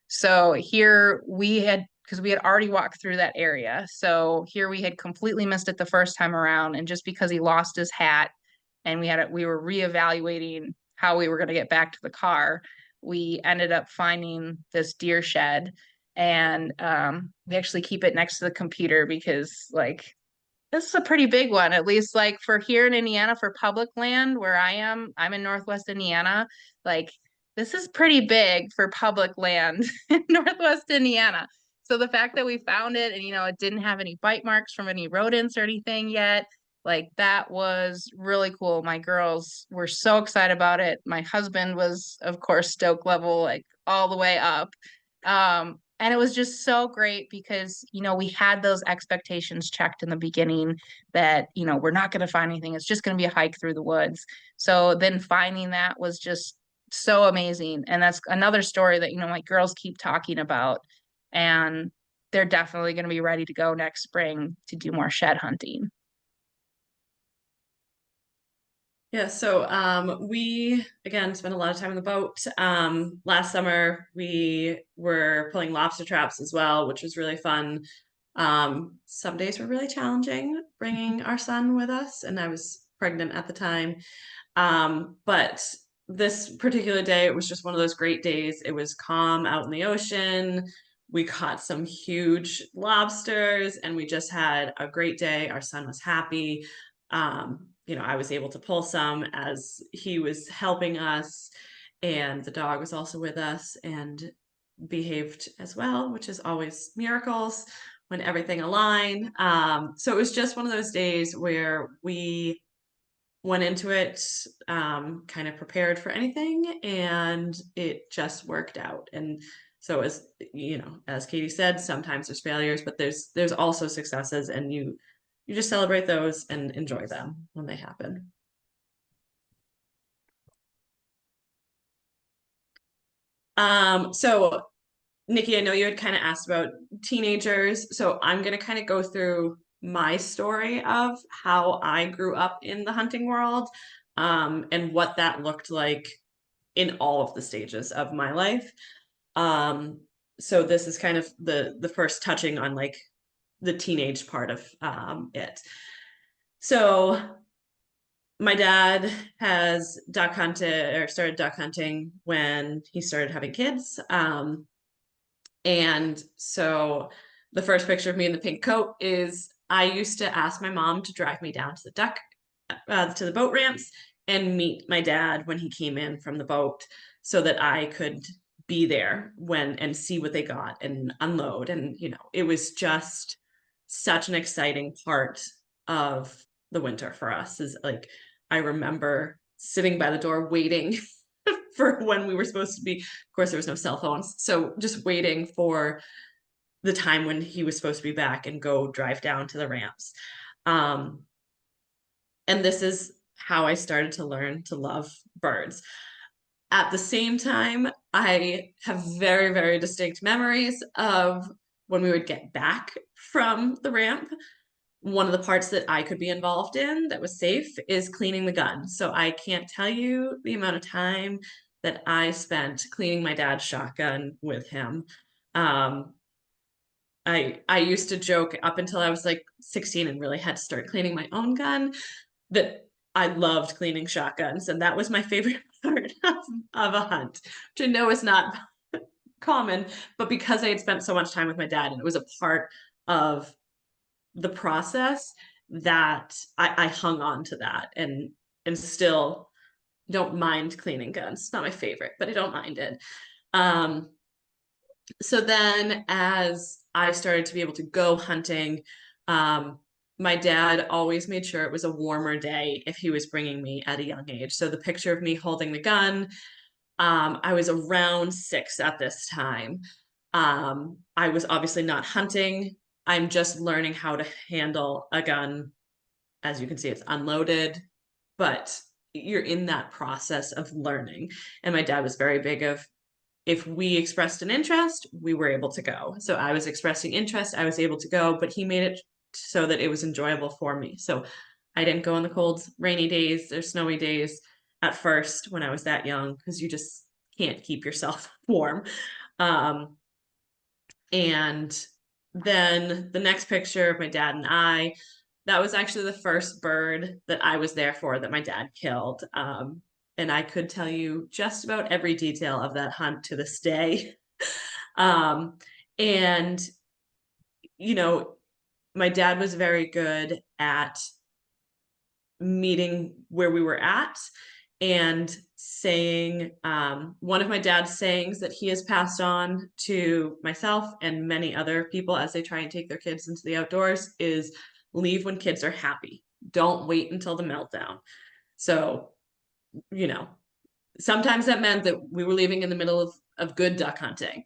So here because we had already walked through that area. So here we had completely missed it the first time around. And just because he lost his hat and we were reevaluating how we were going to get back to the car, we ended up finding this deer shed. And we actually keep it next to the computer because like this is a pretty big one, at least like for here in Indiana for public land where I'm in Northwest Indiana. Like this is pretty big for public land in Northwest Indiana. So the fact that we found it and, it didn't have any bite marks from any rodents or anything yet, like that was really cool. My girls were so excited about it. My husband was, of course, stoke level, like all the way up. And it was just so great because, we had those expectations checked in the beginning that, we're not going to find anything. It's just going to be a hike through the woods. So then finding that was just so amazing. And that's another story that, my girls keep talking about. And they're definitely going to be ready to go next spring to do more shed hunting. Yeah, so we again spent a lot of time on the boat. Last summer we were pulling lobster traps as well, which was really fun. Some days were really challenging bringing our son with us, and I was pregnant at the time. But this particular day, it was just one of those great days. It was calm out in the ocean. We caught some huge lobsters, and we just had a great day. Our son was happy. I was able to pull some as he was helping us, and the dog was also with us and behaved as well, which is always miracles when everything aligned. So it was just one of those days where we went into it kind of prepared for anything, and it just worked out. And so as Katie said, sometimes there's failures, but there's also successes, and you just celebrate those and enjoy them when they happen. So Nikki, I know you had kind of asked about teenagers, so I'm going to kind of go through my story of how I grew up in the hunting world, and what that looked like in all of the stages of my life. So this is kind of the first touching on like the teenage part of it. So my dad has duck hunted or started duck hunting when he started having kids. And so the first picture of me in the pink coat is I used to ask my mom to drive me down to the boat ramps and meet my dad when he came in from the boat so that I could be there and see what they got and unload. And, it was just such an exciting part of the winter for us. Is like, I remember sitting by the door waiting for when we were supposed to be. Of course, there was no cell phones. So just waiting for the time when he was supposed to be back and go drive down to the ramps. And this is how I started to learn to love birds. At the same time, I have very, very distinct memories of when we would get back from the ramp. One of the parts that I could be involved in that was safe is cleaning the gun. So I can't tell you the amount of time that I spent cleaning my dad's shotgun with him. Um, I used to joke up until I was like 16 and really had to start cleaning my own gun that I loved cleaning shotguns, and that was my favorite part of a hunt, which I know is not common, but because I had spent so much time with my dad and it was a part of the process that I hung on to that and still don't mind cleaning guns. It's not my favorite, but I don't mind it. Um, so then as I started to be able to go hunting, my dad always made sure it was a warmer day if he was bringing me at a young age. So the picture of me holding the gun, I was around 6 at this time. I was obviously not hunting. I'm just learning how to handle a gun. As you can see, it's unloaded, but you're in that process of learning. And my dad was very big of, if we expressed an interest, we were able to go. So I was expressing interest, I was able to go, but he made it so that it was enjoyable for me. So I didn't go on the cold, rainy days or snowy days at first when I was that young, because you just can't keep yourself warm. And then the next picture of my dad and I, that was actually the first bird that I was there for that my dad killed. And I could tell you just about every detail of that hunt to this day. And, you know, my dad was very good at meeting where we were at and saying, one of my dad's sayings that he has passed on to myself and many other people as they try and take their kids into the outdoors is leave when kids are happy. Don't wait until the meltdown. So, you know, sometimes that meant that we were leaving in the middle of good duck hunting.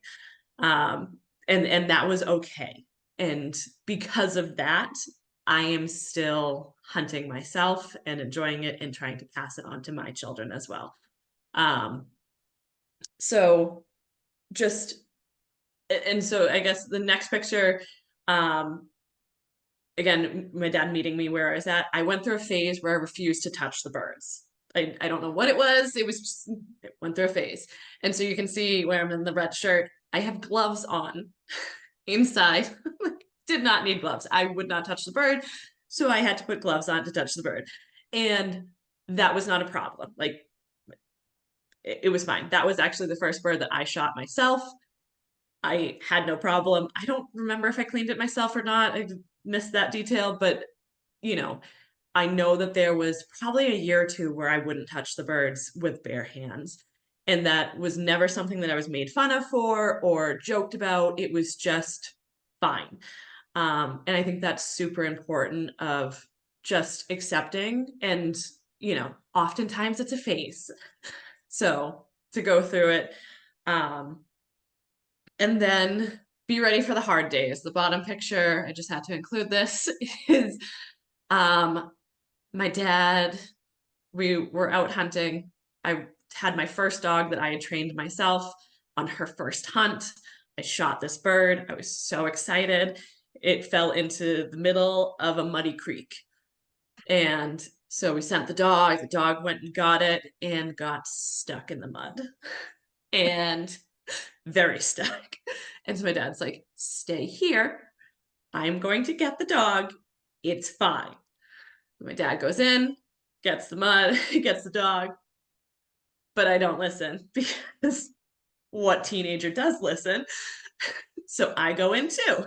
And that was okay. And because of that, I am still hunting myself and enjoying it and trying to pass it on to my children as well. So just, and so I guess the next picture, again, my dad meeting me where I was at, I went through a phase where I refused to touch the birds. I don't know what it was. It was just, it went through a phase. And so you can see where I'm in the red shirt. I have gloves on inside. Did not need gloves. I would not touch the bird. So I had to put gloves on to touch the bird. And that was not a problem. Like, it was fine. That was actually the first bird that I shot myself. I had no problem. I don't remember if I cleaned it myself or not. I missed that detail, but you know, I know that there was probably a year or two where I wouldn't touch the birds with bare hands. And that was never something that I was made fun of for or joked about. It was just fine. And I think that's super important of just accepting. And, you know, oftentimes it's a phase. So to go through it. And then be ready for the hard days. The bottom picture, I just had to include this, is my dad, we were out hunting. I had my first dog that I had trained myself on her first hunt. I shot this bird. I was so excited. It fell into the middle of a muddy creek. And so we sent the dog went and got it and got stuck in the mud and very stuck. And so my dad's like, stay here. I'm going to get the dog. It's fine. My dad goes in, gets the mud, gets the dog, but I don't listen because what teenager does listen? So I go in too.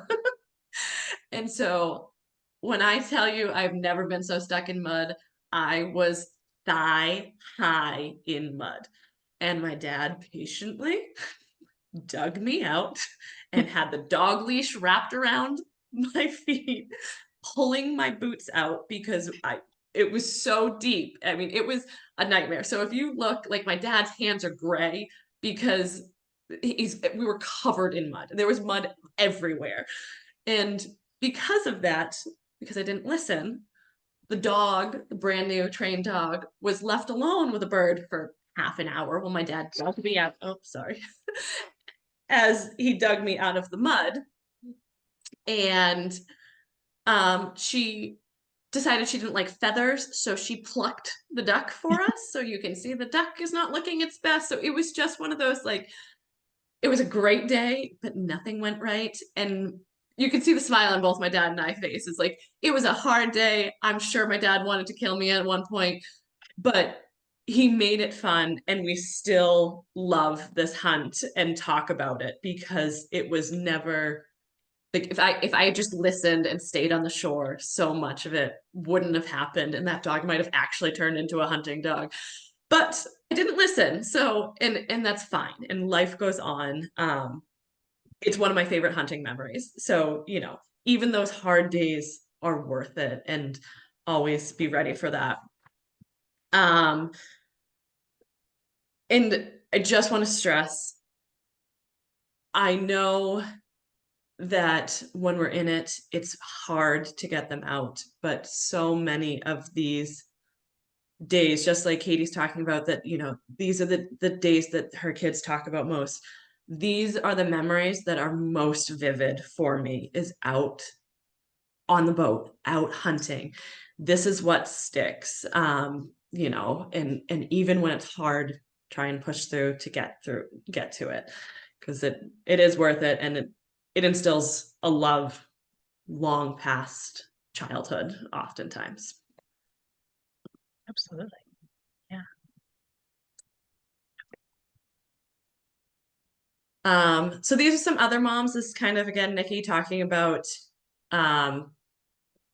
And so when I tell you I've never been so stuck in mud, I was thigh high in mud. And my dad patiently dug me out and had the dog leash wrapped around my feet, pulling my boots out because it was so deep. I mean, it was a nightmare. So if you look, like my dad's hands are gray because we were covered in mud. There was mud everywhere. And because of that, because I didn't listen, the dog, the brand new trained dog, was left alone with a bird for half an hour while my dad dug me out. Oh, sorry. As he dug me out of the mud. And she decided she didn't like feathers, so she plucked the duck for us. So you can see the duck is not looking its best. So it was just one of those, like, it was a great day, but nothing went right. And you could see the smile on both my dad and I faces. Like, it was a hard day. I'm sure my dad wanted to kill me at one point, but he made it fun, and we still love this hunt and talk about it because it was never like, if I had just listened and stayed on the shore, so much of it wouldn't have happened, and that dog might have actually turned into a hunting dog. But I didn't listen, so and that's fine. And life goes on. It's one of my favorite hunting memories. So, you know, even those hard days are worth it, and always be ready for that. And I just want to stress, I know that when we're in it, it's hard to get them out, but so many of these days, just like Katie's talking about, that, you know, these are the days that her kids talk about most. These are the memories that are most vivid for me, is out on the boat, out hunting. This is what sticks. You know, and even when it's hard, try and push through to get to it, because it is worth it, and it instills a love long past childhood oftentimes. Absolutely. Yeah. So these are some other moms. This is kind of, again, Nikki talking about,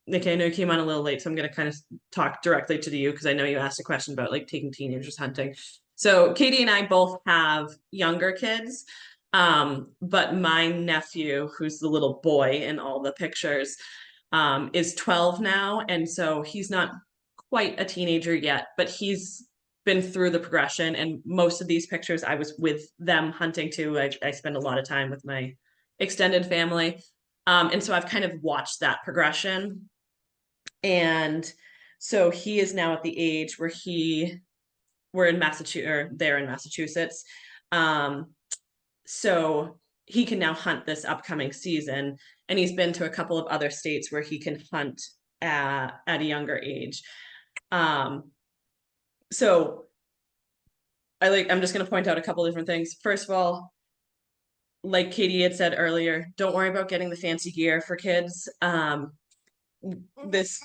Nikki, I know you came on a little late, so I'm going to kind of talk directly to you because I know you asked a question about like taking teenagers hunting. So Katie and I both have younger kids, but my nephew, who's the little boy in all the pictures, is 12 now, and so he's not quite a teenager yet, but he's been through the progression. And most of these pictures, I was with them hunting too. I spend a lot of time with my extended family, and so I've kind of watched that progression. And so he is now at the age where we're in Massachusetts, or they're in Massachusetts. Um, so he can now hunt this upcoming season, and he's been to a couple of other states where he can hunt at a younger age. Um, so I'm just going to point out a couple different things. First of all, like Katie had said earlier, don't worry about getting the fancy gear for kids. This,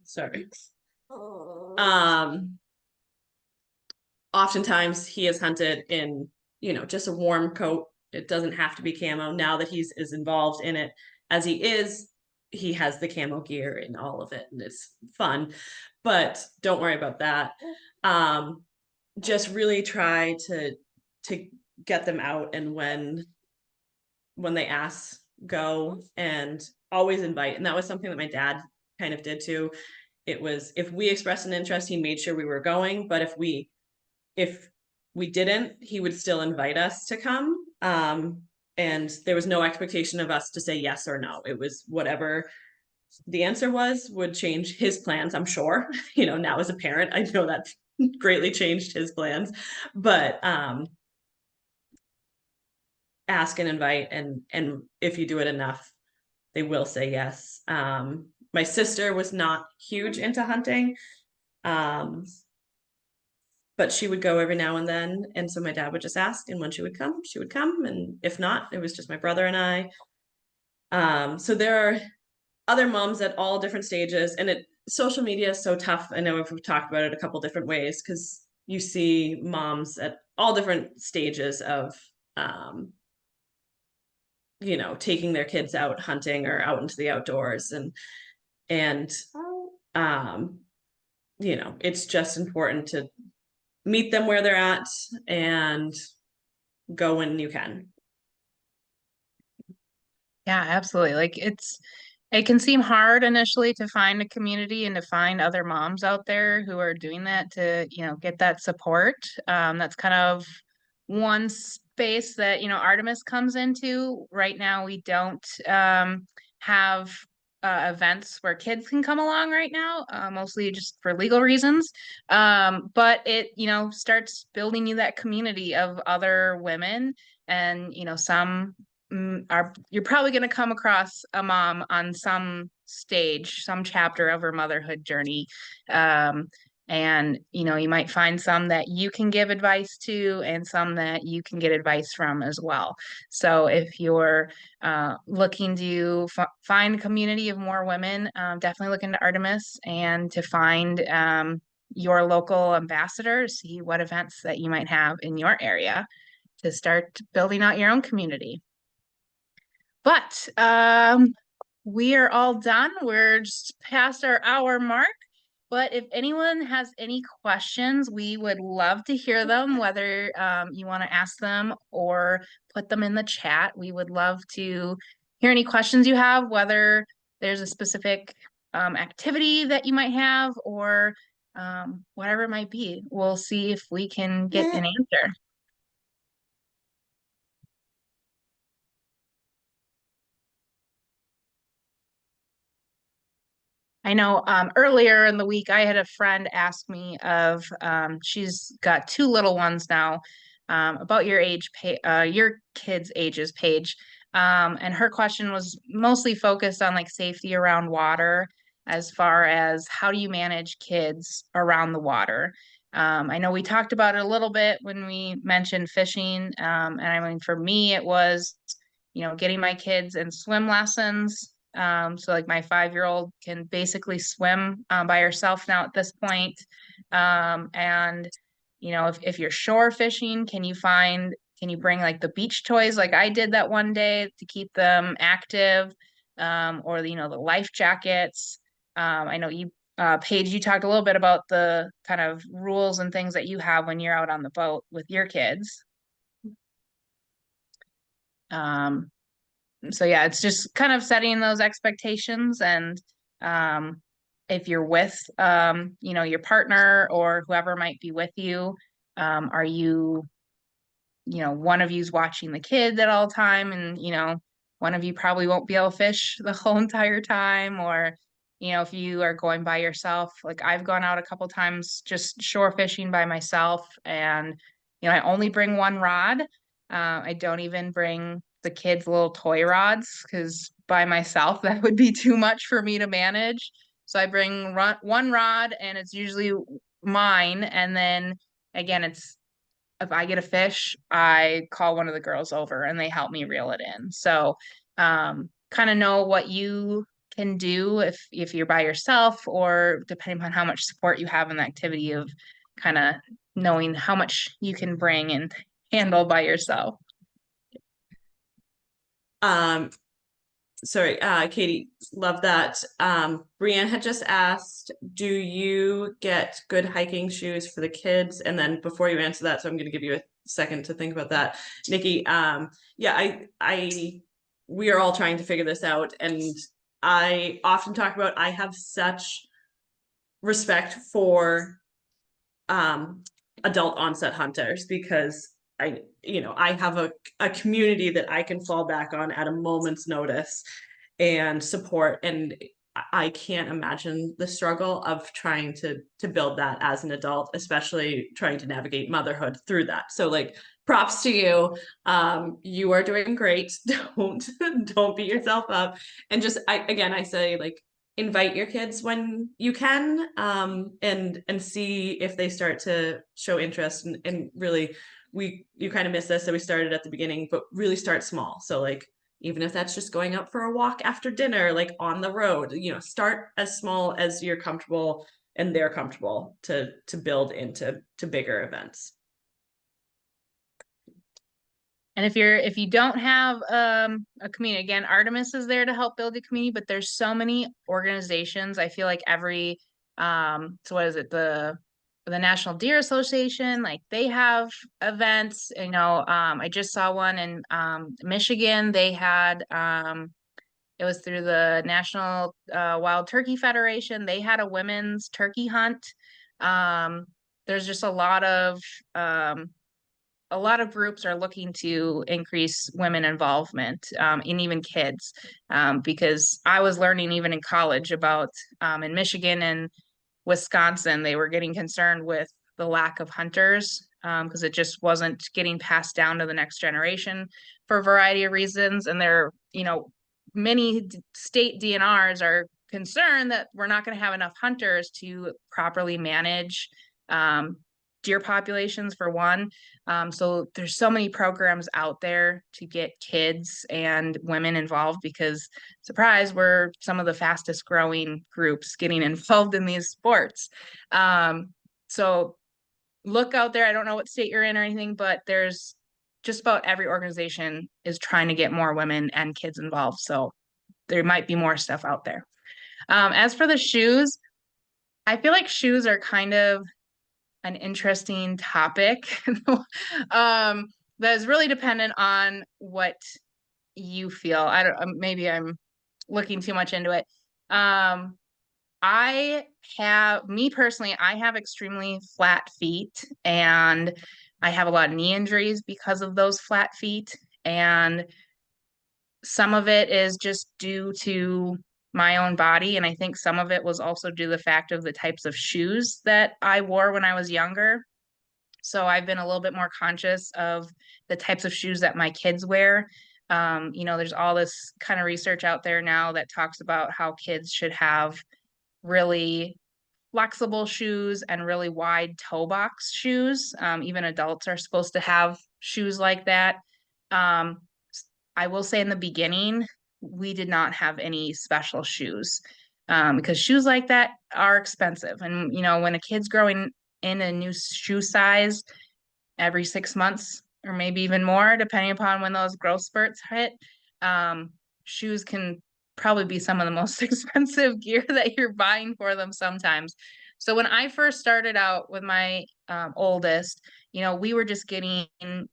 sorry. Um, Oftentimes he is hunted in, just a warm coat. It doesn't have to be camo. Now that he's as involved in it as he is, he has the camo gear and all of it, and it's fun. But don't worry about that. Just really try to get them out, and when they ask, go, and always invite. And that was something that my dad kind of did too. It was, if we expressed an interest, he made sure we were going, but if we didn't, he would still invite us to come. And there was no expectation of us to say yes or no. It was whatever the answer was would change his plans, I'm sure. Now as a parent, I know that greatly changed his plans. But ask and invite, and if you do it enough, they will say yes. My sister was not huge into hunting. But she would go every now and then. And so my dad would just ask, and when she would come, she would come. And if not, it was just my brother and I. So there are other moms at all different stages, and social media is so tough. I know we've talked about it a couple different ways, because you see moms at all different stages of, taking their kids out hunting or out into the outdoors, and um, it's just important to meet them where they're at and go when you can. Yeah, absolutely. Like it can seem hard initially to find a community and to find other moms out there who are doing that to, get that support. That's kind of one space that, Artemis comes into. Right now, we don't have events where kids can come along right now, mostly just for legal reasons. But it, starts building you that community of other women, and, some you're probably going to come across a mom on some stage, some chapter of her motherhood journey. And you might find some that you can give advice to, and some that you can get advice from as well. So if you're looking to find a community of more women, definitely look into Artemis, and to find your local ambassador, see what events that you might have in your area to start building out your own community. But we are all done. We're just past our hour mark. But if anyone has any questions, we would love to hear them, whether you want to ask them or put them in the chat. We would love to hear any questions you have, whether there's a specific activity that you might have, or whatever it might be. We'll see if we can get an answer. I know earlier in the week, I had a friend ask me she's got two little ones now, about your kids' ages, Paige. And her question was mostly focused on like safety around water, as far as how do you manage kids around the water. I know we talked about it a little bit when we mentioned fishing. And I mean, for me, it was, getting my kids in swim lessons. So like my 5-year-old can basically swim by herself now at this point. And if you're shore fishing, can you bring like the beach toys like I did that one day to keep them active? Or the life jackets. I know Paige, you talked a little bit about the kind of rules and things that you have when you're out on the boat with your kids. Um, so yeah, it's just kind of setting those expectations and um, if you're with your partner or whoever might be with you, are you one of you's watching the kids at all time and one of you probably won't be able to fish the whole entire time or if you are going by yourself, like I've gone out a couple times just shore fishing by myself and I only bring one rod. I don't even bring the kids little toy rods because by myself that would be too much for me to manage. So I bring one rod and it's usually mine, and then again it's if I get a fish, I call one of the girls over and they help me reel it in. So, kind of know what you can do if you're by yourself, or depending upon how much support you have in the activity of kind of knowing how much you can bring and handle by yourself. Um, Sorry, Katie, love that. Brianne had just asked, do you get good hiking shoes for the kids? And then before you answer that, so I'm going to give you a second to think about that, Nikki. Yeah, we are all trying to figure this out, and I often talk about I have such respect for um adult onset hunters because I have a community that I can fall back on at a moment's notice and support, and I can't imagine the struggle of trying to build that as an adult, especially trying to navigate motherhood through that. So like props to you. You are doing great. Don't beat yourself up. And just I say like invite your kids when you can, and see if they start to show interest, and really you kind of missed this, so we started at the beginning, but really start small. So like even if that's just going out for a walk after dinner, like on the road, start as small as you're comfortable and they're comfortable to build into bigger events. And if you don't have a community, again, Artemis is there to help build a community, but there's so many organizations. I feel like every so what is it, the National Deer Association, like they have events. I just saw one in Michigan. They had it was through the National Wild Turkey Federation. They had a women's turkey hunt. There's just a lot of groups are looking to increase women involvement, and even kids, because I was learning even in college about in Michigan and Wisconsin, they were getting concerned with the lack of hunters because it just wasn't getting passed down to the next generation for a variety of reasons. And many state DNRs are concerned that we're not going to have enough hunters to properly manage deer populations for one. So there's so many programs out there to get kids and women involved because surprise, we're some of the fastest growing groups getting involved in these sports. So look out there. I don't know what state you're in or anything, but there's just about every organization is trying to get more women and kids involved. So there might be more stuff out there. As for the shoes, I feel like shoes are kind of an interesting topic that is really dependent on what you feel. I don't, maybe I'm looking too much into it. Me personally, I have extremely flat feet and I have a lot of knee injuries because of those flat feet. And some of it is just due to my own body. And I think some of it was also due to the fact of the types of shoes that I wore when I was younger. So I've been a little bit more conscious of the types of shoes that my kids wear. There's all this kind of research out there now that talks about how kids should have really flexible shoes and really wide toe box shoes. Even adults are supposed to have shoes like that. Um, I will say in the beginning, we did not have any special shoes because shoes like that are expensive. And, when a kid's growing in a new shoe size every 6 months or maybe even more, depending upon when those growth spurts hit, shoes can probably be some of the most expensive gear that you're buying for them sometimes. So when I first started out with my oldest, we were just getting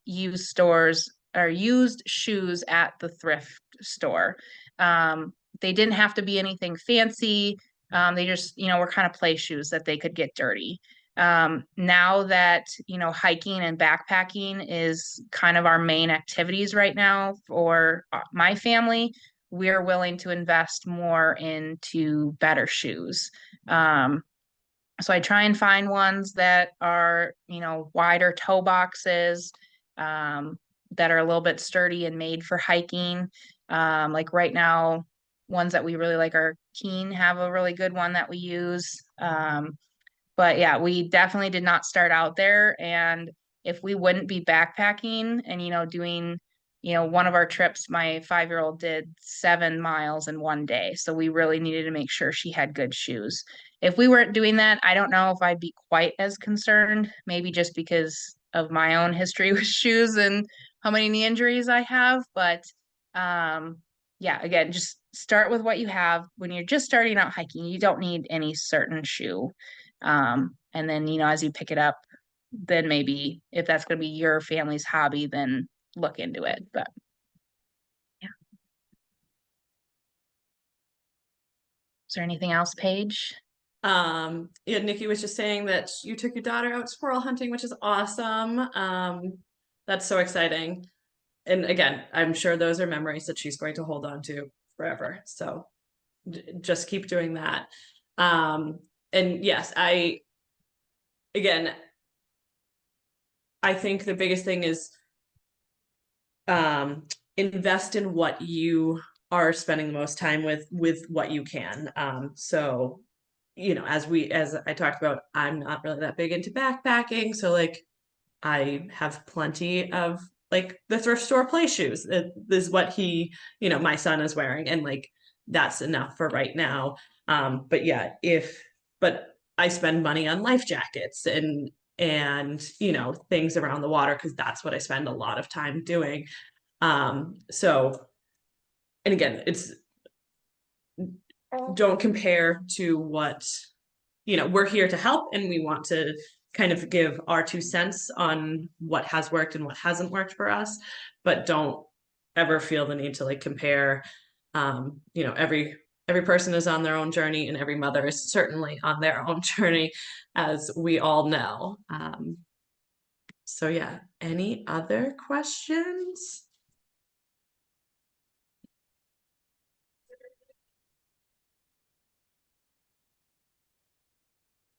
used stores or used shoes at the thrift store. They didn't have to be anything fancy. They just, were kind of play shoes that they could get dirty. Now that, hiking and backpacking is kind of our main activities right now for my family, we're willing to invest more into better shoes. So I try and find ones that are, wider toe boxes, that are a little bit sturdy and made for hiking. Like right now, ones that we really like are Keen have a really good one that we use. But yeah, we definitely did not start out there. And if we wouldn't be backpacking and, doing, one of our trips, my 5-year-old did 7 miles in one day. So we really needed to make sure she had good shoes. If we weren't doing that, I don't know if I'd be quite as concerned, maybe just because of my own history with shoes and how many knee injuries I have. But yeah, again, just start with what you have. When you're just starting out hiking, you don't need any certain shoe. And then, as you pick it up, then maybe if that's going to be your family's hobby, then look into it. But yeah. Is there anything else, Paige? Yeah, Nikki was just saying that you took your daughter out squirrel hunting, which is awesome. That's so exciting. And again, I'm sure those are memories that she's going to hold on to forever. So just keep doing that. And yes, again, I think the biggest thing is invest in what you are spending the most time with what you can. So, as I talked about, I'm not really that big into backpacking. So like I have plenty of like the thrift store play shoes. This is what my son is wearing, and like that's enough for right now. But yeah, but I spend money on life jackets and things around the water because that's what I spend a lot of time doing. So, and again, it's don't compare to what we're here to help, and we want to kind of give our 2 cents on what has worked and what hasn't worked for us, but don't ever feel the need to like compare. Every person is on their own journey, and every mother is certainly on their own journey, as we all know. So yeah, any other questions?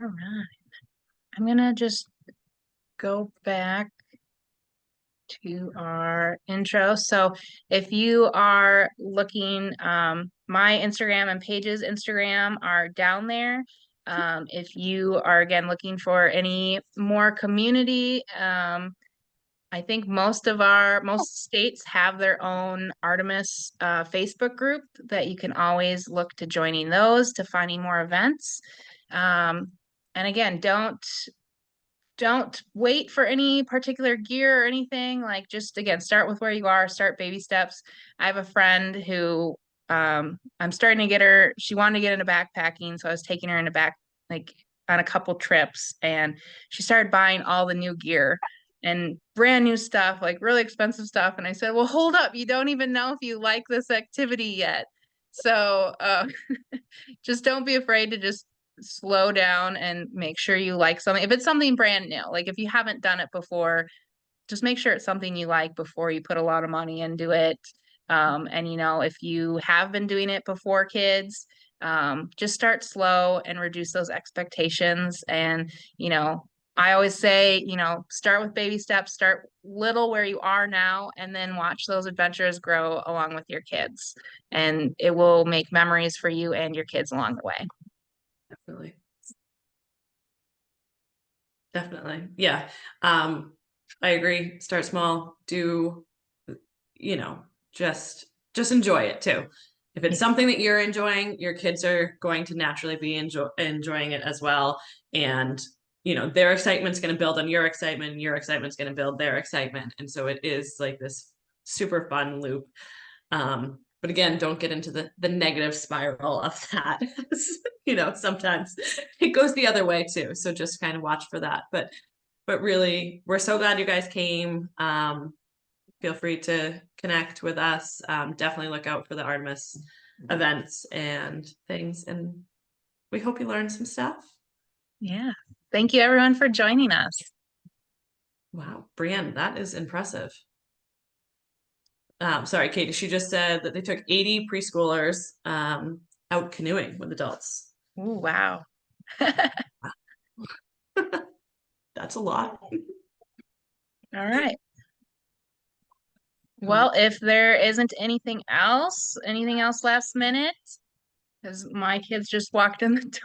All right. I'm going to just go back to our intro. So if you are looking, my Instagram and Paige's Instagram are down there. If you are again looking for any more community, I think most states have their own Artemis Facebook group that you can always look to joining those to finding more events. And again, don't wait for any particular gear or anything. Like just again, start with where you are, start baby steps. I have a friend who I'm starting to get her, she wanted to get into backpacking, so I was taking her into like on a couple trips, and she started buying all the new gear and brand new stuff, like really expensive stuff. And I said, well, hold up, you don't even know if you like this activity yet. So just don't be afraid to just slow down and make sure you like something. If it's something brand new, like if you haven't done it before, just make sure it's something you like before you put a lot of money into it. And if you have been doing it before kids, just start slow and reduce those expectations. And, I always say, start with baby steps, start little where you are now, and then watch those adventures grow along with your kids. And it will make memories for you and your kids along the way. Definitely. Definitely. Yeah. I agree. Start small. Do, just enjoy it too. If it's something that you're enjoying, your kids are going to naturally be enjoying it as well. And, their excitement's going to build on your excitement. Your excitement's going to build their excitement. And so it is like this super fun loop. But again, don't get into the negative spiral of that. You know, sometimes it goes the other way too. So just kind of watch for that. But really, we're so glad you guys came. Feel free to connect with us. Definitely look out for the Artemis events and things. And we hope you learned some stuff. Yeah. Thank you everyone for joining us. Wow, Brienne, that is impressive. Sorry, Katie, she just said that they took 80 preschoolers out canoeing with adults. Ooh, wow. That's a lot. All right. Well, if there isn't anything else last minute, because my kids just walked in the door.